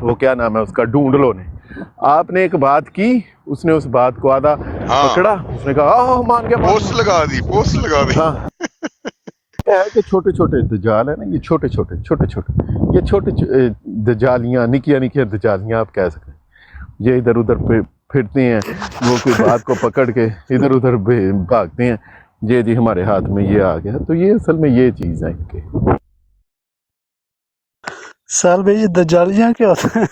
وہ کیا نام ہے اس کا، ڈھونڈ لو نے، آپ نے ایک بات کی، اس نے اس بات کو آدھا پکڑا، اس نے کہا مان گیا، پوسٹ لگا دی. ہاں ہے کہ چھوٹے چھوٹے دجال ہیں نا، یہ چھوٹے دجالیاں، نکیاں دجالیاں آپ کہہ سکتے ہیں. یہ ادھر ادھر پھرتے ہیں، وہ کوئی بات کو پکڑ کے ادھر ادھر بھاگتے ہیں، یہ جی ہمارے ہاتھ میں یہ آ گیا. تو یہ اصل میں یہ چیز ہے ان کے. سال بھائی یہ دجالیاں کیا ہوتا ہے؟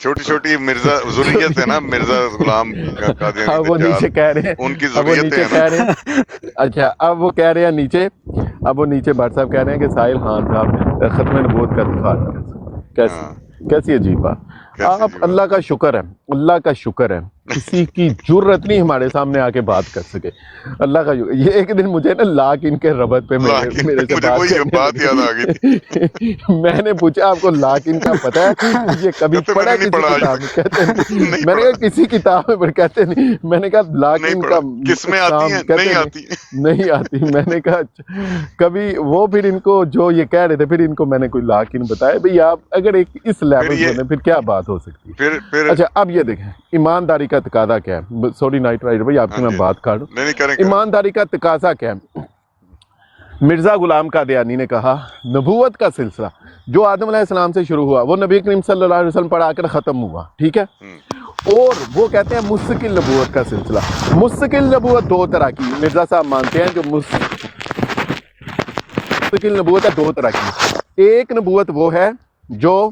چھوٹی چھوٹی مرزا ذریت ہے نا، مرزا غلام قادیانی اب وہ نیچے کہہ رہے ہیں، ان کی اب وہ ذریت نیچے ہے کہہ نا. رہے ہیں، اچھا اب وہ کہہ رہے ہیں نیچے، اب وہ نیچے بھٹ صاحب کہہ رہے ہیں کہ ساحل خان صاحب ختم نبوت کا دفاع نہیں کر سکتے. کیسی عجیب بات. آپ اللہ کا شکر ہے، اللہ کا شکر ہے کسی کی جرت نہیں ہمارے سامنے آ کے بات کر سکے. اللہ کا شکر. یہ ایک دن مجھے نا لاک ان کے ربط پہ میرے سے بات یاد آ گئی تھی. میں نے پوچھا آپ کو لاک ان کا پتہ ہے؟ یہ کبھی پڑھا کسی کتاب میں؟ کہتے ہیں میں نے کہا کسی کتاب میں کہتے نہیں. میں نے کہا لاک ان کا کس میں آتی ہیں؟ نہیں آتی. میں نے کہا کبھی وہ پھر ان کو جو یہ کہہ رہے تھے، پھر ان کو میں نے کوئی لاک ان بتایا. بھئی آپ اگر ایک اس لیول پہ پھر کیا بات ہو سکتی ہے. اچھا اب یہ دیکھیں ایمانداری کا تقاضا کیا ہے. سوری نائٹ رائڈر بھائی آپ کی میں بات کاٹوں. ایمانداری کا تقاضا کیا ہے. مرزا غلام قادیانی نے کہا نبوت کا سلسلہ جو آدم علیہ السلام سے شروع ہوا وہ نبی کریم صلی اللہ علیہ وسلم پر آ کر ختم ہوا، ٹھیک ہے. اور وہ کہتے ہیں مستقل نبوت کا سلسلہ. مستقل نبوت دو طرح کی مرزا صاحب مانتے ہیں، جو مستقل نبوت ہے دو طرح کی. ایک نبوت وہ ہے جو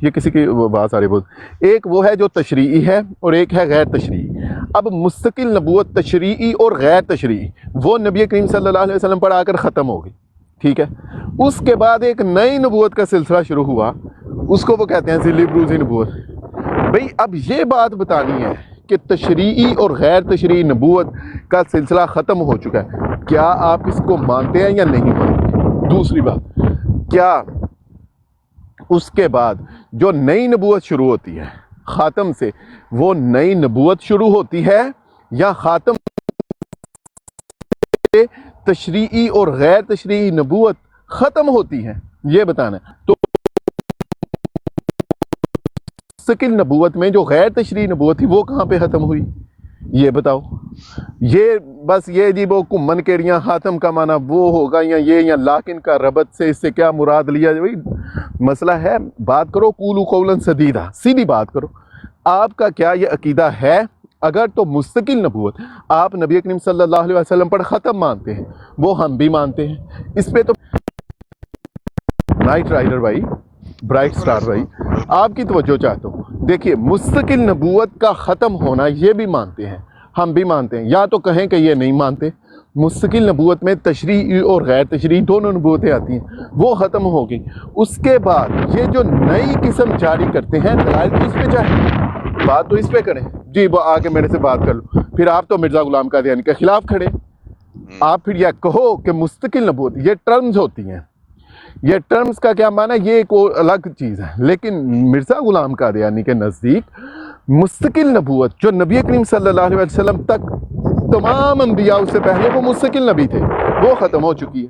یہ کسی کی بات ساری بول، ایک وہ ہے جو تشریعی ہے اور ایک ہے غیر تشریعی. اب مستقل نبوت تشریعی اور غیر تشریعی وہ نبی کریم صلی اللہ علیہ وسلم پر آ کر ختم ہو گئی، ٹھیک ہے. اس کے بعد ایک نئی نبوت کا سلسلہ شروع ہوا، اس کو وہ کہتے ہیں ذیلی بروزی نبوت. بھئی اب یہ بات بتانی ہے کہ تشریعی اور غیر تشریعی نبوت کا سلسلہ ختم ہو چکا ہے. کیا آپ اس کو مانتے ہیں یا نہیں مانتے؟ دوسری بات، کیا اس کے بعد جو نئی نبوت شروع ہوتی ہے خاتم سے، وہ نئی نبوت شروع ہوتی ہے یا خاتم سے تشریعی اور غیر تشریعی نبوت ختم ہوتی ہے؟ یہ بتانا ہے. تو مستقل نبوت میں جو غیر تشریعی نبوت تھی وہ کہاں پہ ختم ہوئی؟ یہ بتاؤ. یہ بس یہ جی وہ کمن کیڑیاں خاتم کا معنی وہ ہوگا یا یہ یا لاکن کا ربط سے اس سے کیا مراد لیا جائے. مسئلہ ہے بات کرو قولوا قولا سدیدا، سیدھی بات کرو. آپ کا کیا یہ عقیدہ ہے؟ اگر تو مستقل نبوت آپ نبی کریم صلی اللہ علیہ وسلم پر ختم مانتے ہیں، وہ ہم بھی مانتے ہیں. اس پہ تو نائٹ رائڈر بھائی، برائٹ سٹار بھائی آپ کی توجہ چاہتا ہوں. دیکھیے مستقل نبوت کا ختم ہونا یہ بھی مانتے ہیں، ہم بھی مانتے ہیں. یا تو کہیں کہ یہ نہیں مانتے. مستقل نبوت میں تشریعی اور غیر تشریعی دونوں نبوتیں آتی ہیں، وہ ختم ہو گئی. اس کے بعد یہ جو نئی قسم جاری کرتے ہیں دلائل تو اس پہ چاہے بات تو اس پہ کریں. جی وہ آ کے میرے سے بات کر لو. پھر آپ تو مرزا غلام قادیانی کے خلاف کھڑے. آپ پھر یہ کہو کہ مستقل نبوت، یہ ٹرمز ہوتی ہیں. یہ ٹرمز کا کیا معنی ہے یہ ایک الگ چیز ہے. لیکن مرزا غلام قادیانی کے نزدیک مستقل نبوت جو نبی کریم صلی اللہ علیہ وسلم تک تمام انبیاء اس سے پہلے وہ مستقل نبی تھے، وہ ختم ہو چکی ہے.